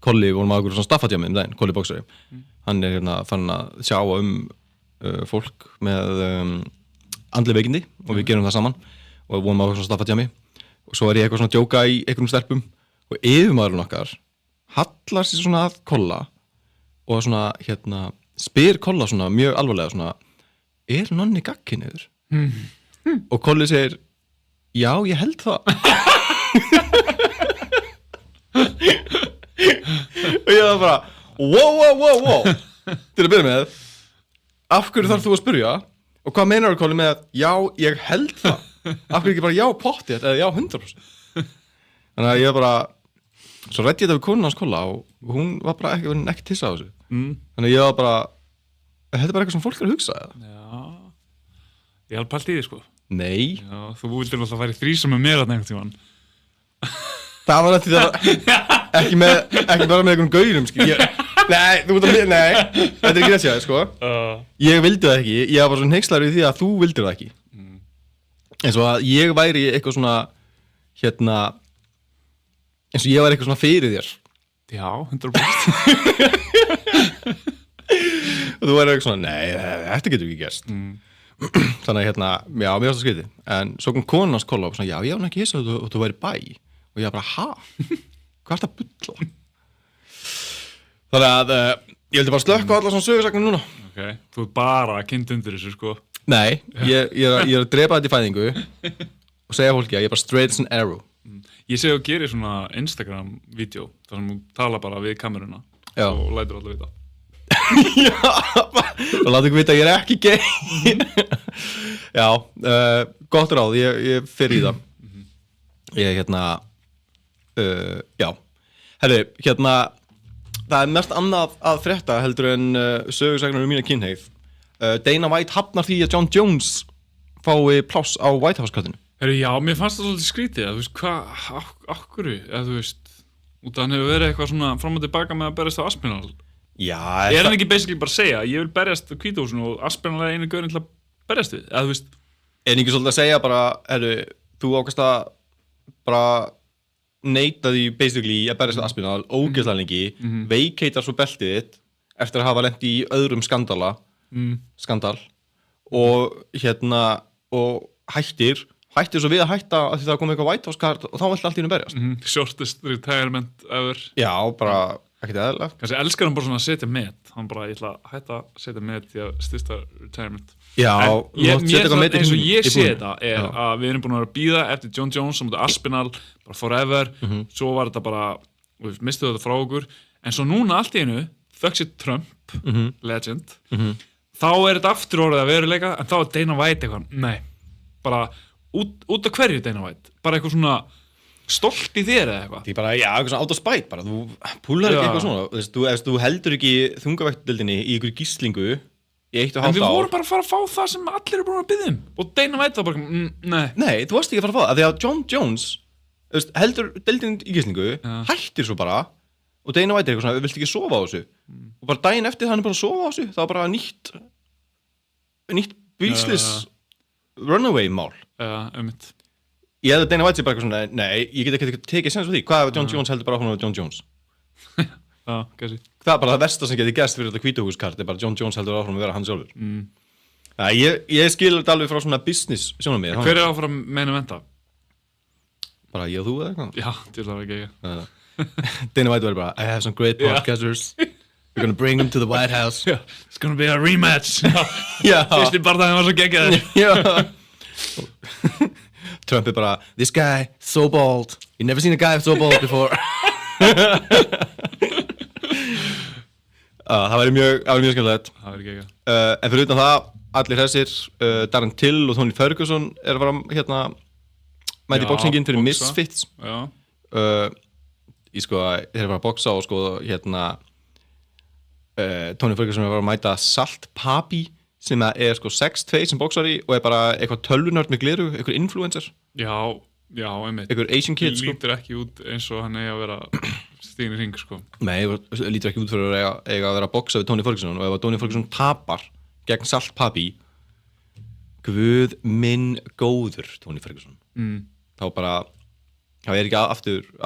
Kolli vorum að okkur svona staffadjami daginn, Kolli boxari hann hérna fann að sjá fólk með andleg veikindi og við gerum það saman og vorum að okkur svona staffadjami og svo ég eitthvað svona að djóka í einhverjum stelpum og yfirmaðurinn okkar hallar sér svona að Kolla og svona hérna spyr Kolla svona mjög alvarlega svona nonni gagnkynhneigður? Og Kolli segir já, ég held það og ég var bara wow til að byrja með af hverju þarf þú að spyrja og hvað meinar þú Kolli með já, ég held það af hverju ekki bara já, pottið eða já, 100% þannig að ég bara svo ræddi ég þetta við konuna hans Kolla og hún var bara ekki tissa á þessu þannig að ég var bara þetta er bara eitthvað sem fólk að hugsa já, ég hef pælt í því sko nei já, þú vildir náttúrulega fara í þrísam með mér að nefnt tíman það var ekki bara með einhvern gaurum nei, þetta er ekki að segja sko. Ég vildi það ekki ég var bara svona hneykslaður við því að þú vildir það ekki eins og að ég væri eitthvað svona hérna eins og ég væri eitthvað svona fyrir þér já, 100% og þú væri eitthvað svona nei, þetta getur ekki gerst þannig að hérna, já, mér varst það skrítið en svo kom konan hans Kolla og svona, já, ég var ekki hissa og þú væri bæ og ég bara, ha? Hvað er það að bulla? Þannig að ég heldur bara slökka allar svona sögursagnar núna ok, þú er bara kynnt undir þessu sko nei, ég er að drepa þetta í fæðingu og segja fólki að ég er bara straight as an arrow ég segi að gera svona Instagram-vídeó þar sem þú tala bara við kameruna já. Og lætur allir vita já, og láta ykkur vita að ég er ekki gay já, gott ráð ég fyrir í það ég hérna já, herri, hérna það er mest annað að frétta heldur en sögursagnar mína kynhneigð Dana White hafnar því að Jon Jones fái pláss á White House-kallinu herri, já, mér fannst það svolítið skrítið að þú veist, akkurru, eða þú veist út af hann hefur verið eitthvað svona fram og tilbaka með að berjast á Aspinall já, er hann ekki basically bara að segja ég vil berjast á Hvíta-húsinu og Aspinall er einu gaurin til að berjast við, eða þú veist er ekki svolítið að segja bara, herru, þú ákast að bara neita því basically að berjast á Aspinall ógeðslega lengi, veikeitar svo beltið þitt eftir að hafa lent í öðrum skandal og hérna og hættir svo við að hætta að því það kom eitthvað White House card og þá vill allt í hennu berjast shortest retirement ever já, bara ekkert eðlilega kannski elskar hann bara svona að setja met hann bara, ég ætla að hætta að setja met því að styrsta retirement já, eins og ég sé þetta er að við erum búin að vera að bíða eftir Jon Jones sem Aspinall, bara forever svo var þetta bara, við mistuðu þetta frá okkur en svo núna allt í einu þökk Trump, legend þá er þetta aftur orðið að veruleika en þá er Dana White eitthvað, nei bara út af hverju Dana White bara eitthvað svona stolt í þér eða eitthvað því bara, já, eitthvað svona out of spite bara, þú púlar ekki eitthvað svona þú heldur ekki þungavættdeildinni í ykkur gíslingu í 1,5 ár en við vorum bara að fara að fá það sem allir eru búin að biðja og Dana White var bara, nei, þú varst ekki að fara að fá það af því að Jon Jones heldur deildinni í gíslingu hættir svo bara og Dana White er eitthvað svona, við vilt ekki sofa á þessu og bara daginn eftir hann er bara að sofa á þessu það var bara nýtt bílslis runaway mál ég hefði Dana White sér bara eitthvað svona nei, ég get ekki tekið sens við því hvað ef Jon Jones heldur bara áfram á Jon Jones það er bara það versta sem geti gerst fyrir þetta Hvíta-húskart er bara Jon Jones heldur áfram að vera hann sjálfur ég skil þetta alveg frá svona business sjónum mér hver er áfram meina venda? bara ég og þú eða eitthvað já, til það ekki Dana White verður bara I have some great podcasters we're gonna bring them to the White House it's gonna be a rematch fyrsti barndaginn var svo geggjaður Trump er bara this guy, so bold you've never seen a guy so bold before það væri mjög skemmtilegt en fyrir utan það allir þessir Darren Till og Tony Ferguson er að fara hérna mæti boxingin fyrir Misfits ég sko þeir eru að fara að boxa og sko hérna Tony Ferguson er að fara að mæta Salt Papi sem er sko 6'2" sem boxari og er bara eitthvað tölvunörd með gleru eitthvað influencer já, einmitt eitthvað Asian kid sko lítur ekki út eins og hann eigi að vera stíðin í ring sko nei, lítur ekki út fyrir að eiga að vera að boxa við Tony Ferguson og ef að Tony Ferguson tapar gegn Salt Papi guð minn góður Tony Ferguson þá bara það er ekki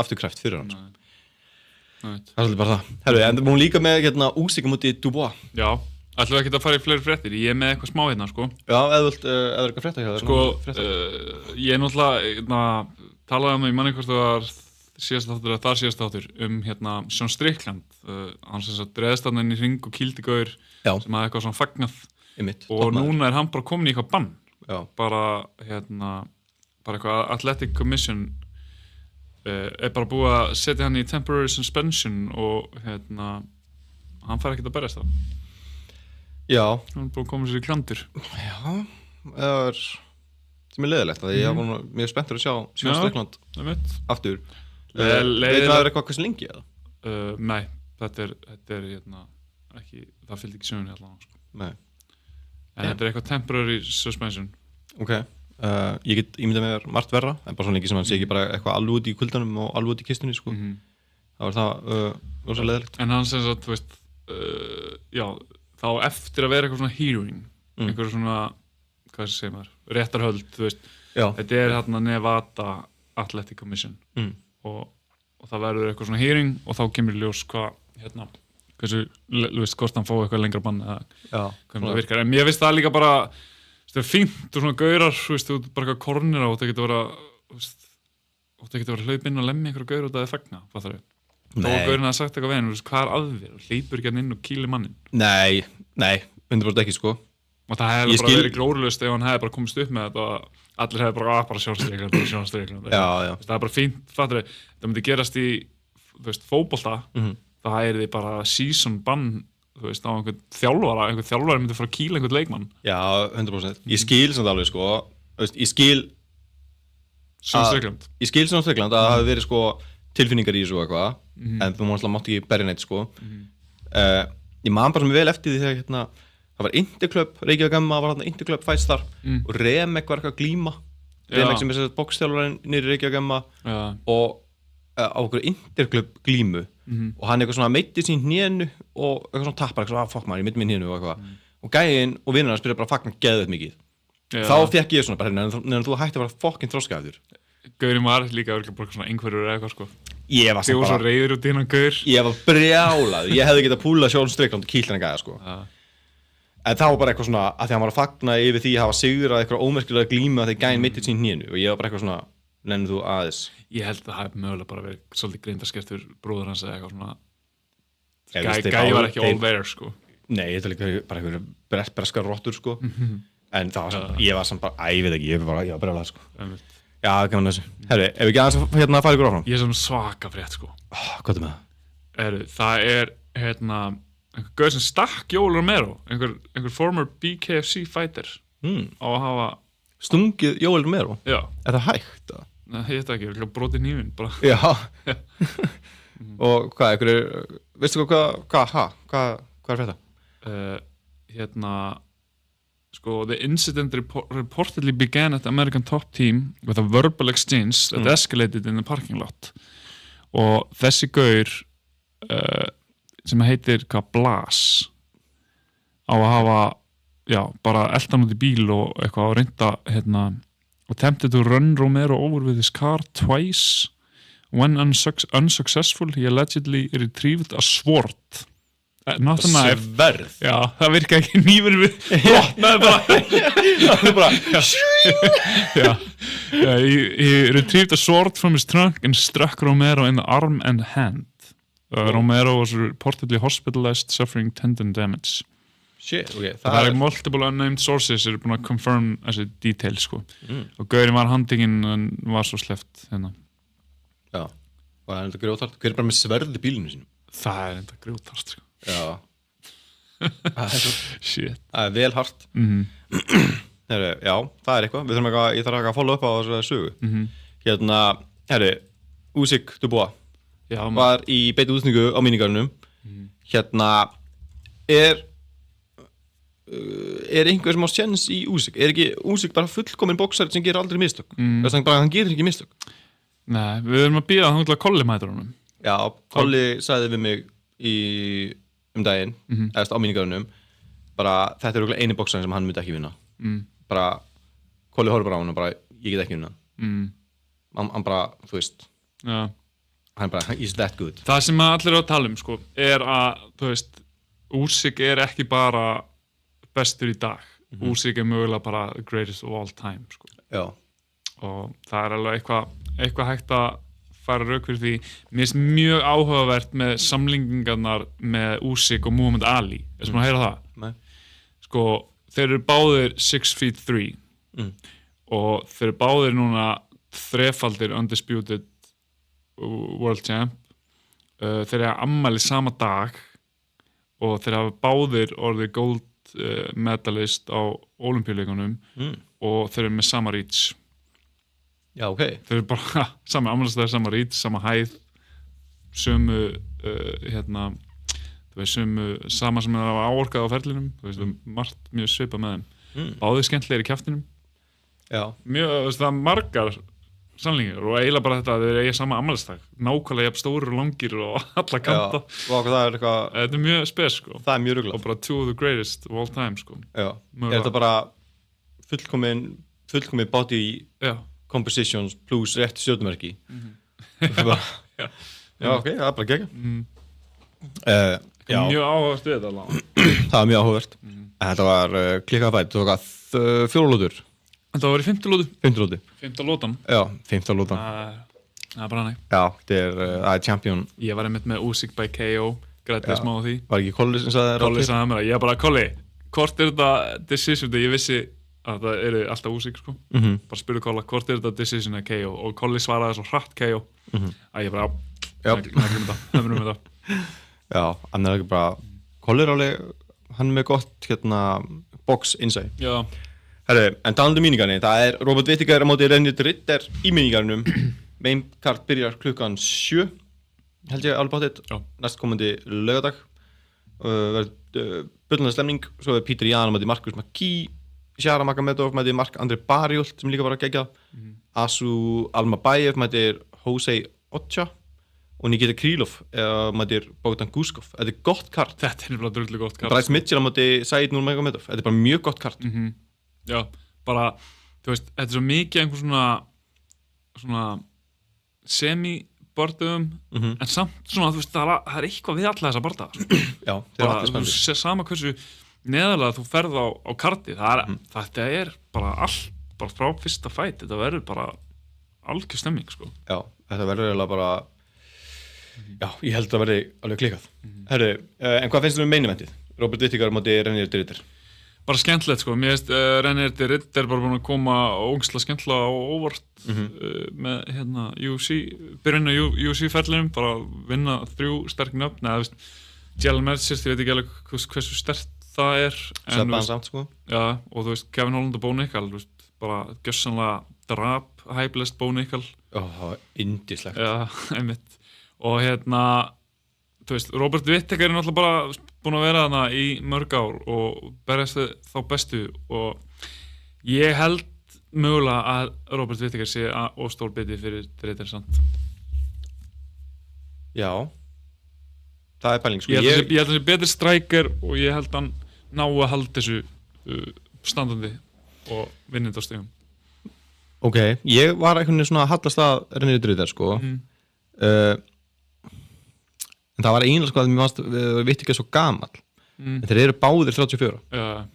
afturkræft fyrir hann Það svolítið bara það. Herru, en við múum líka með hérna Usyk múti Dubois. Já, ætlum við ekki að fara í fleiri fréttir. Ég með eitthvað smá hérna, sko. Já, eða eitthvað frétta hjá þér. Sko, ég náttúrulega talaði ég manni hvort það var síðast þáttur hérna Sean Strickland. Hann sem sagt dreðst hann inn í hring og kýldi gaur sem hafði eitthvað svona fagnað. Og núna hann bara komin í eitthvað bann. Bara eitthvað Athletic Commission bara búið að setja hann í temporary suspension og hann fær ekkert að berjast það. Já. Hann búið að koma sér í klandur. Já, það sem leiðilegt að ég var mjög spenntur að sjá Strickland aftur. Veit það eitthvað hversu lengi eða? Nei, þetta er ekki, það fylgdi ekki sögunni allavega, sko. Nei. En þetta er eitthvað temporary suspension. Ok. Ég get ímyndað mér margt verra, en bara svona lengi sem hann sé ekki bara eitthvað alveg út í kuldanum og alveg út í kistunni, sko. Það var það rosa leiðilegt. En hann sem sagt, þú veist, já, þá eftir að vera eitthvað svona hearing, einhver svona, hvað segir maður, réttarhöld, þú veist, þetta er hérna Nevada Athletic Commission og það verður eitthvað svona hearing og þá kemur ljós hvað, hversu, þú veist, hvort hann fóði eitthvað lengra bann eða hvernig það virkar. En mér finnst það líka bara, það er fínt og svona gaurar, þú veist, þú bara eitthvað kornir á og það getur verið hlaupinn og lemmi einhverja gaur og það er fagna, fattar við? Þá var gaurinn að sagt eitthvað við henni, hvað er að þér? Hleypur ekki hann inn og kýlir mannin? Nei, 100% ekki, sko. Og það hefði bara verið glórulaust ef hann hefði bara komist upp með þetta og allir hefði bara sjónstrykland. Já. Það er bara fínt, fattar við? Það myndi gerast í, þú veist, fótbolta, það er því bara season bann, þú veist, á einhver þjálfari myndi fara að kýla einhvern leikmann. Já, 100%. Ég skil samt alveg, sko, ég skil Sean Strickland að það hafi verið, sko, tilfinningar í þessu og eitthvað, en þú mátt ekki berja neitt, sko. Ég man bara sem vel eftir því þegar, það var Interclub, Reykjavík Gamma var þarna Interclub fæst þar og Remek var eitthvað glíma. Remek sem er boxþjálfarinn niður í Reykjavík Gamma og á okkur Interclub glímu og hann eitthvað svona meitti sín hnénu og eitthvað svona tappar eitthvað fuck maður, ég meitti mín hnénu og eitthvað og gæinn og vinnur hans byrjaði bara að fagna geðveikt mikið. Þá fékk ég svona bara neðan þú hætti að vera fucking þroskaður. Gaurinn var líka bara svona einhverjur eða eitthvað, sko. Ég var bara svo reiður út í hennan gaur. Ég var brjálaður, ég hefði getað púlað Sean Strickland og kýlt hennan gæja, sko. En það var bara eitthvað svona að því hann var að fagna yfir því að hafa sigrað eitthvað ómerkilega glímu að því gæinn meitti sín hnénu og ég var bara eitthvað svona nefnir þú aðeins. Ég held að það hefði mögulega bara verið svolítið greindarskertur bróður hans eða eitthvað svona. Gæi var ekki all there, sko. Nei, þetta er líka bara einhverju breskar rottur, sko. En það var samt, ég var samt bara, ég veit ekki, ég var brjálaður, sko. Já, gaman þessu. Herri, ef við ekki aðeins að fara ykkur áfram? Ég er svona svaka frétt, sko. Hvað er með það? Það er, einhver gauð sem stakk Joel Romero, einhver former BKFC fighter á að hafa stungið Joel Romero? Já. Er það hægt, það? Nei, ég veit ekki, ég brotið hnífinn bara. Já. Og hvað, veistu hvað er þetta? Sko, the incident reportedly began at the American top team with a verbal exchange that escalated in the parking lot. Og þessi gaur sem heitir Blas á að hafa, bara eldan út í bíl og eitthvað og reynda, attempted to run Romero over with his car twice. When unsuccessful, he allegedly retrieved a sword. Not a knife. Sverð? Já, það virka ekki nýfur við brotnaði bara. He retrieved a sword from his trunk and struck Romero in the arm and hand. Romero was reportedly hospitalized, suffering tendon damage. Shit, ok. Það er multiple unnamed sources er búin að confirm þessi detail, sko. Og gaurinn var handtekinn en var svo sleppt hérna. Já, og það er enda grjótart. Hver er bara með sverð í bílinu sínum? Það er enda grjótart, sko. Já. Shit. Það er vel hart. Já, það er eitthvað. Ég þarf að follow upp á þessu sögu. Usyk Dubois var í beinni útsendingu á mínigarðinum. Er einhver sem á séns í Usyk? Er ekki Usyk bara fullkominn boxari sem gerir aldrei mistök? Hann gerir ekki mistök. Nei, við erum að bíða að hann Kolli mætur honum. Já, Kolli sagði við mig daginn, eða á mínigarðinum, bara þetta er örugglega eini boxarinn sem hann myndi ekki vinna. Bara, Kolli horfir bara á hann og bara, ég get ekki vinna. Hann bara, þú veist. Já. hann bara, is that good? Það sem allir að tala sko, að, þú veist, Usyk ekki bara bestur í dag. Usyk mögulega bara the greatest of all time, sko. Já. Og það alveg eitthvað hægt að fara rauk fyrir því. Mér finnst mjög áhugavert með samlíkingarnar með Usyk og Muhammad Ali. Þess að heyra það? Nei. Sko, þeir eru báðir 6'3" og þeir eru báðir núna þrefaldir undisputed world champ. Þeir eru afmæli sama dag og þeir hafa báðir orðið gold medalist á Ólympíuleikunum og þeir eru með sama reach. Já, ok. Þeir eru bara sama afmælisdagur, sama reach, sama hæð, sömu þú veist, sama sem það var áorkað á ferlinum, þú veist, margt mjög svipað með þeim. Báðir skemmtilegir í kjaftinum. Já. Mjög, það er margar sannlingar og eiginlega bara þetta að þeir eiga sama afmælisdag, nákvæmlega jafn stórir og langir og alla kanta. Já, og það er eitthvað... Þetta er mjög spes, sko. Það er mjög ruglað. Og bara two of the greatest of all time, sko. Já. Þetta bara fullkomin body compositions plus rétt stjórnumerki. Já, ok, það er bara geggjað. Mjög áhugavert við þetta alveg. Það var mjög áhugavert. Þetta var klikkað fætt, það var 4 lótur. Þetta var í 5. lótu? 5. lótu. 5. lótan? Já, 5. lótan. Það er bara næg. Já, það er champion. Ég var einmitt með Usyk by KO, grætið smá á því. Var ekki Colli sem sagði þér? Colli sagði mér að ég bara, Colli, hvort þetta decision, þegar ég vissi að það eru alltaf Usyk, sko. Bara spurði Colla, hvort þetta decision KO? Og Colli svaraði svo hratt KO. Að ég bara, nefnum þetta. Já, hann ekki bara, Colli alveg, hann með gott, box insight. Já. Herru, en talandi míningarni, það Robert Whittaker á móti René Ritter í míningarnum. Main card byrjar klukkan 7, held ég alveg báttið, næstkomandi laugardag. Verður bullandi stemning, svo Peter Yan á móti Marcus McKee, Sjara Magomedov móti Marc-André Barrios, sem líka bara geggjað. Asu Almabayev móti Jose Ocha og Nikita Krylov móti Bogdan Guskov. Þetta gott kart. Þetta bara drullu gott kart. Bryce Mitchell á móti Said Nurmagomedov. Þetta bara mjög gott kart. Já, bara, þú veist, þetta svo mikið einhver svona semi-bordum, en samt svona, þú veist, það eitthvað við alla þessa borda. Já, þeir allir spennandi. Þú sér sama hversu neðarlega þú ferð á kartið, þetta bara allt, bara frá fyrsta fæt, þetta verður bara algjör stemming, sko. Já, þetta verður eiginlega bara, já, ég held að verði alveg klikkað. Herru, en hvað finnst þú main eventið? Robert Whittaker móti René Ritter. Bara skemmtilegt, sko. Mér finnst René Ritter bara búin að koma ógeðslega skemmtilega og óvart með UFC, byrjun á UFC-ferlinum, bara vinna 3 sterk nöfn, eða, þú veist, Jalen Mercer, ég veit ekki alveg hversu sterkt það Sebban samt, sko. Já, og þú veist, Kevin Holland og Bo Nickal, þú veist, bara gjörsamlega drap, hæblest Bo Nickal. Það var yndislegt. Já, einmitt. Og þú veist, Robert Whittaker náttúrulega bara búin að vera þarna í mörg ár og berjast þá bestu og ég held mögulega að Robert Whittaker sé of stór biti fyrir Ritter samt. Já, það pæling, sko. Ég held að hann sé betri striker og ég held að hann ná að halda þessu standandi og vinnið á stigum. Ok, ég var einhvern veginn svona að hallast að René Ritter, sko. En það var eiginlega, sko, að mér fannst Whittaker svo gamall. En þeir eru báðir 34. Já,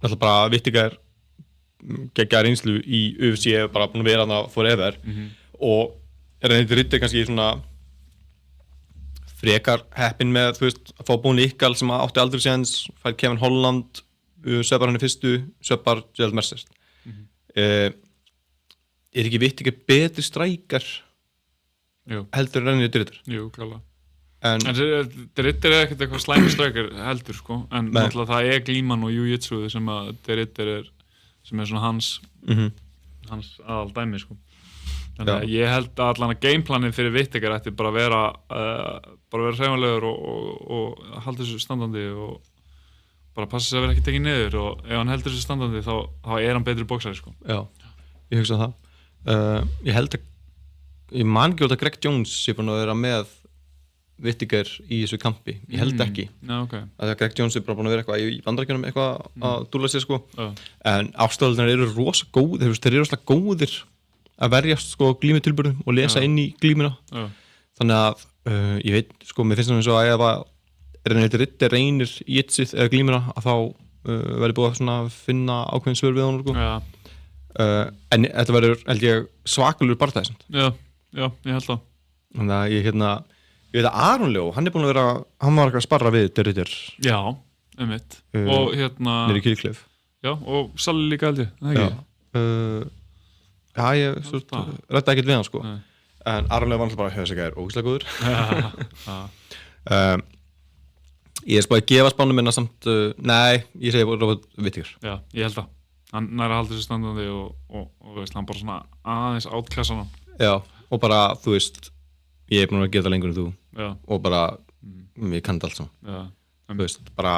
náttúrulega bara Whittaker geggjaði reynslu í UFC, bara búin að vera þarna forever. Og René Ritter kannski svona frekar heppinn með, þú veist, að fá Bo Nickal sem átti aldrei séns, fær Kevin Holland, söpar hann í fyrstu, söpar Jalen Mercer. Ekki Whittaker betri strækar heldur René Ritter? Jú, klálega. En Ritter ekkert eitthvað slæmi strækjar heldur, sko, en náttúrulega það glíman og jiu-jitsuði sem að Ritter sem svona hans aðal dæmi, sko. Þannig að ég held að allan að gameplanið fyrir Whittaker ætti bara vera hreyfanlegur og halda þessu standandi og bara passa sig að vera ekki tekið niður og ef hann heldur þessu standandi þá hann betri boxari, sko. Já, ég hugsa það. Ég held að ég man ekki út að Greg Jones sé búin að vera með Whittaker í þessu kampi. Ég held ekki. Okay. Að Greg Jones bara búin að vera eitthvað í Bandaríkjunum eitthvað að dúlla sér, sko. En afstöðunar eru rosa góðir, þeir eru rosa góðir að verjast sko glímutilburðum og lesa inn í glímuna þannig að ég veit sko, mér finnst það eins og að ef að Ritter reynir jitsið eða glímuna að þá verður búið að svona finna ákveðin svör við honum sko. En þetta verður held ég svakalur bardagi já, ég held það þannig að ég veit að Aron Leó, hann búin að vera hann var að sparra við Ritter já, og nýri Kirkleif já, og Salli líka held ég já, ég rætti ekkert við hann sko en Aron Leó var alltaf bara þessi gæðir ógeðslega góður ég spáði að gefa spánum minna samt nei, ég segi Robert Whittaker já, ég held það, hann næri að halda þessu standandi og veist, hann bara svona aðeins átklassan já, og bara, þú veist ég búin að gera það lengur en þú og bara, ég kannið allt saman þú veist, bara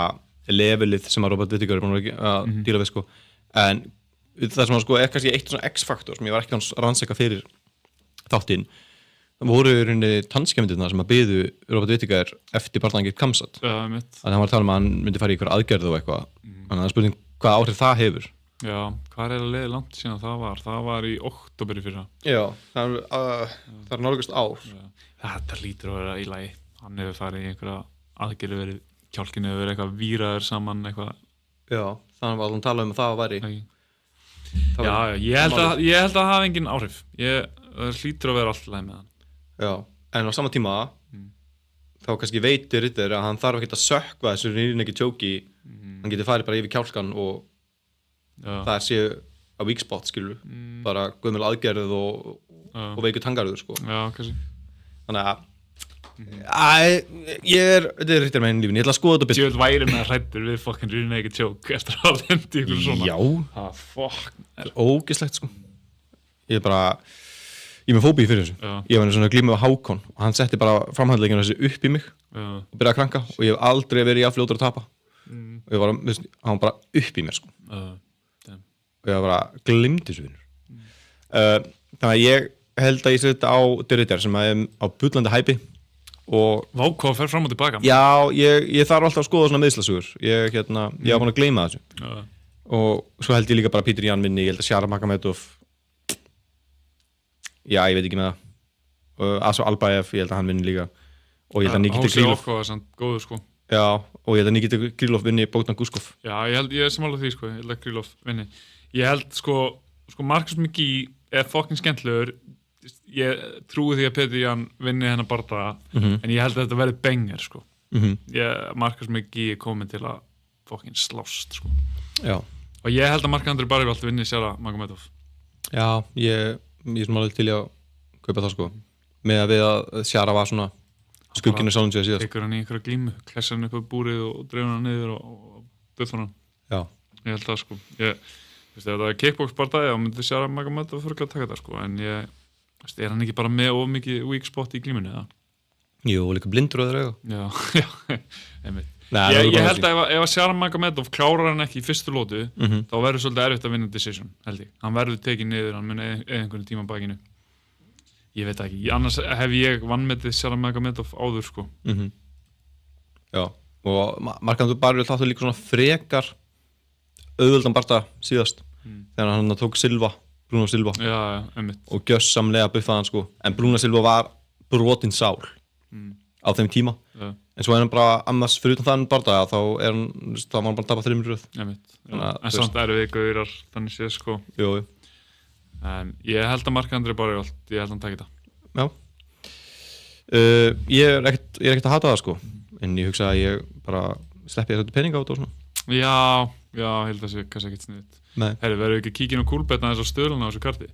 levelið sem að Robert Whittaker búin að díla við sko, en það sem sko, kannski eitt svona X-faktor sem ég var ekki hans rannsaka fyrir þáttinn voru í rauninni tannskemmyndirna sem að biðu Robert Whittaker eftir barndangi Kamsat þannig að hann var að tala um að hann myndi fara í ykkur aðgerð og eitthvað þannig að það er spurning hvað áhrif það hefur já, hvað er að leiða langt síðan það var í október í fyrra já, það er nálgast ár þetta lítur að vera í lagi hann hefur farið í einhverja aðgerð kjálkinu hefur verið eitthvað víraður saman eitthvað já, þannig að hann tala um að það væri já, ég held að það hafi engin áhrif það hlýtur að vera alltaf leið með hann já, en á sama tíma þá kannski veitir Ritter að hann þarf ekki að sökkva þessu nýrnegi tjóki hann getur farið bara yfir kjálkan og það sé á weak spot skilur bara gömul aðgerð og veikur tangarður sko já, kannski þannig að þetta er Ritter meginn í lífinu, ég ætla að skoða þetta betur ég vil væri með að hrættur við fucking nýrnegi tjók eftir að lendi ykkur svona já, það er ógeðslegt sko ég er með fóbíu fyrir þessu ég var svona að glíma við Hákon og hann setti bara framhandleikinu þessi upp í mig og byrjaði að kranka og ég hef aldrei verið jafn fljótur að tapa og hann var bara upp í mér sko og ég var bara glimti þessu vinnur þannig að ég held að ég setja á Ritter sem er á bullandi hæpi og Vákvað fer fram og tilbaka já, ég þarf alltaf að skoða svona meðslasugur ég var búin að gleyma þessu og svo held ég líka bara Peter Jan vinni ég held að Sjara Magomedov já, ég veit ekki með það Aso Albaev, ég held að hann vinni líka og ég held að Nikita Krylov sko. já, og ég held að Nikita Krylov vinni Bogdan Guskov já, ég er samanlega því sko. Ég held að Krylov vinni ég held sko Marcus McGee er fucking skemmtlegur ég trúi því að Peter Jan vinni hennar bardaga en ég held að þetta verði banger sko. Marcus McGee er komin til að fucking slást sko. já og ég held að Mark-André Barrivald vinni Sjara Magomedov já, ég er svona alveg til að kaupa það sko með að við að Sjara var svona skugginu sálum sér síðast tekur hann í einhverja glímu, klessar hann upp á búrið og dreifur hann niður og döðfur hann já, ég held það sko ef það er kickbox bardagi þá myndi Sjara Magomedov fyrir að taka það sko en er hann ekki bara með of mikið weak spot í glímunni eða? Jú, líka blindur og öðru auga já, einmitt ég held að ef Sjara Magomedov klárar hann ekki í fyrstu lótu þá verður svolítið erfitt að vinna decision held ég, hann verður tekið niður hann mun einhvern tíma bakinu ég veit ekki, annars hef ég vannmetið Sjara Magomedov áður sko já, og Mark-André Barrivald þáttu líka svona frekar auðvöldan barða síðast þegar hann tók Bruno Silva já, og gjössamlega buffaði hann sko en Bruno Silva var brotin sál á þeim tíma en svo er hann bara annars fyrir utan þann bardaga þá var hann bara að tapa 3 röð en samt við gaurar þannig séð sko jú. En ég held að Mark-André Barrivald ég held að hann takir það já ég er ekkert að hata það sko en ég hugsa að ég bara sleppi að setja peninga á þetta og svona já, ég held að það sé kannski ekkert sniðut verður ekki kíkin og kúlbetna þess að stöðluna á þessu karti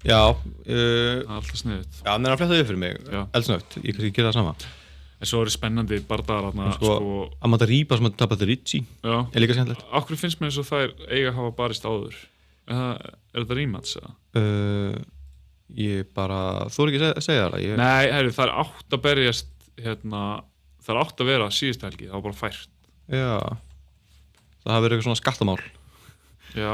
já það er alltaf sniðut já, en það er að fletta yfir fyrir mig eldsnögt, ég kannski gera það sama en svo eru spennandi bardagar sko Amanda Ripa sem að tapaði Ricci er líka skemmtilegt okkur finnst mér eins og þær eiga að hafa barist áður er þetta rematch eða? Ég bara þori ekki að segja það nei, það er átt að berjast það er átt að vera síðustu helgi það var bara fært já, það hafi verið eitthvað svona skattamál já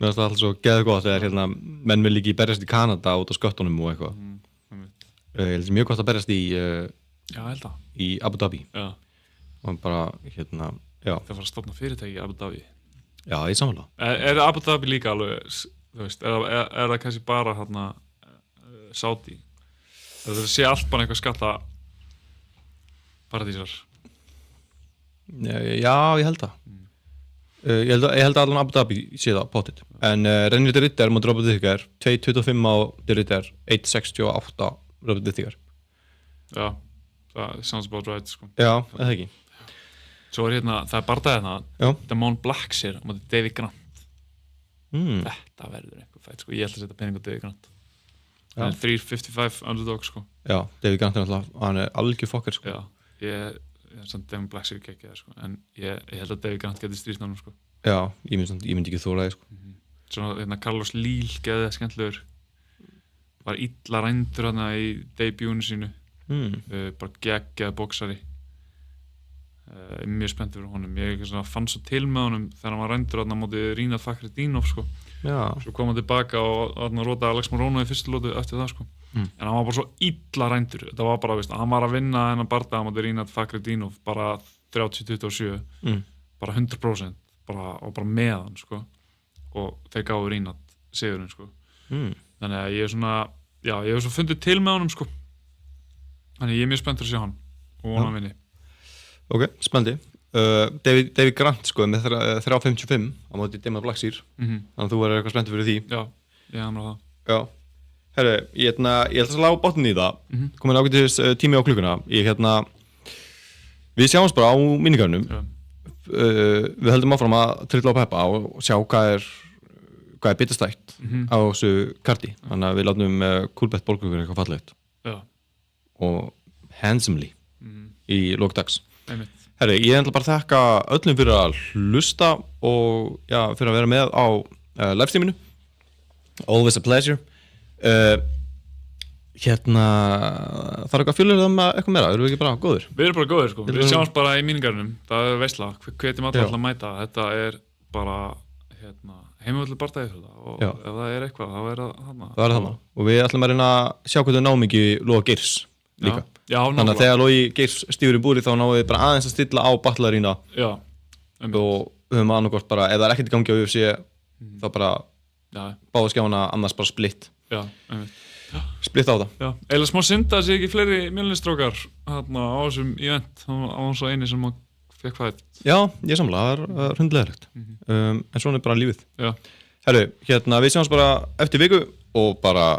mér finnst það alltaf svo geðu gott þegar menn vil ekki berjast í Kanada út á sköttunum og eitthvað ég held mjög gott að berjast í Abu Dhabi og bara það fara að stofna fyrirtæki í Abu Dhabi já, ég sammála er Abu Dhabi líka alveg þú veist, er það kannski bara hérna Saudi það sé allt bara eitthvað skatta paradísar Já, ég held það ég held að allan Abu Dhabi sé það pottit en René de Ridder mútið Robert Whittaker 2.25 á de Ridder 1.68 Robert Whittaker Já, það sounds about right sko. Já, eða ekki Svo hérna, það bardagið það Damon Blackshear á móti David Grant Þetta verður eitthvað fætt sko. Ég held að setja pening á David Grant hann er 3.55 underdog sko. Já, David Grant er alltaf hann er algjör fokkar sko. Já, ég samt Damon Blackshear ekki sko. En ég held að David Grant geti stríðst sko. Já, ég myndi ekki þóla það sko. Svona hérna Carlos Lille geði skemmtilegur var illa rændur hann í debutinu sínu bara geggjaði boxari mjög spennt fyrir honum ég fann svo til með honum þegar hann var rændur á móti Rinat Fakhretdinov sko. Svo kom hann tilbaka og rótaði Alex Morono í fyrstu lótu eftir það sko. En hann var bara svo illa rændur þetta var bara, hann var að vinna þennan bardaga á móti Rinat Fakhretdinov bara 30-27 bara 100% og bara með hann sko. Og þeir gáðu Rinat sigurinn sko. Þannig að ég er svona ég hef svo fundið til með honum sko. Þannig ég er mjög spenntur að sjá hann og vona vinni Ok, spenndi David Grant sko með 3.55 á móti Damon Blackshear þannig að þú verður eitthvað spenntur fyrir því Já, ég hamra það Já, herru, ég ætla að slá botnin í það komin ágætis tími á klukkuna við sjáumst bara á mínigarnum við höldum áfram að trilla á peppa og sjá hvað er bitastætt á þessu karti þannig að við látum Coolbet bólklukkur eitthvað fallegt og handsomely í lok dags Herri, ég ætla bara að þakka öllum fyrir að hlusta og fyrir að vera með á livestreaminu always a pleasure þarf eitthvað að fjölur það með eitthvað meira, erum við ekki bara góðir? Við erum bara góðir sko, við sjáumst bara í míningarnum það er veisla, hvetjum alltaf að mæta þetta er bara heimavöldu bardagi og ef það er eitthvað, þá er það þarna og við ætlum að reyna að sjá hvað þau náum ekki Loga Geirs líka þannig að þegar Logi Geirs stífur í búri þá náum við bara aðeins að stilla á Battlearína og höfum annarkort bara ef það er ekkert í gangi á UFC þá bara báða skjána annars bara splitt splitt á það eða smá synd að sé ekki fleiri mjölnistrókar á þessum event á hans og eini sem fekk fætt Já, ég samla, það er hundleðilegt en svona er bara lífið Herru, við sjáumst bara eftir viku og bara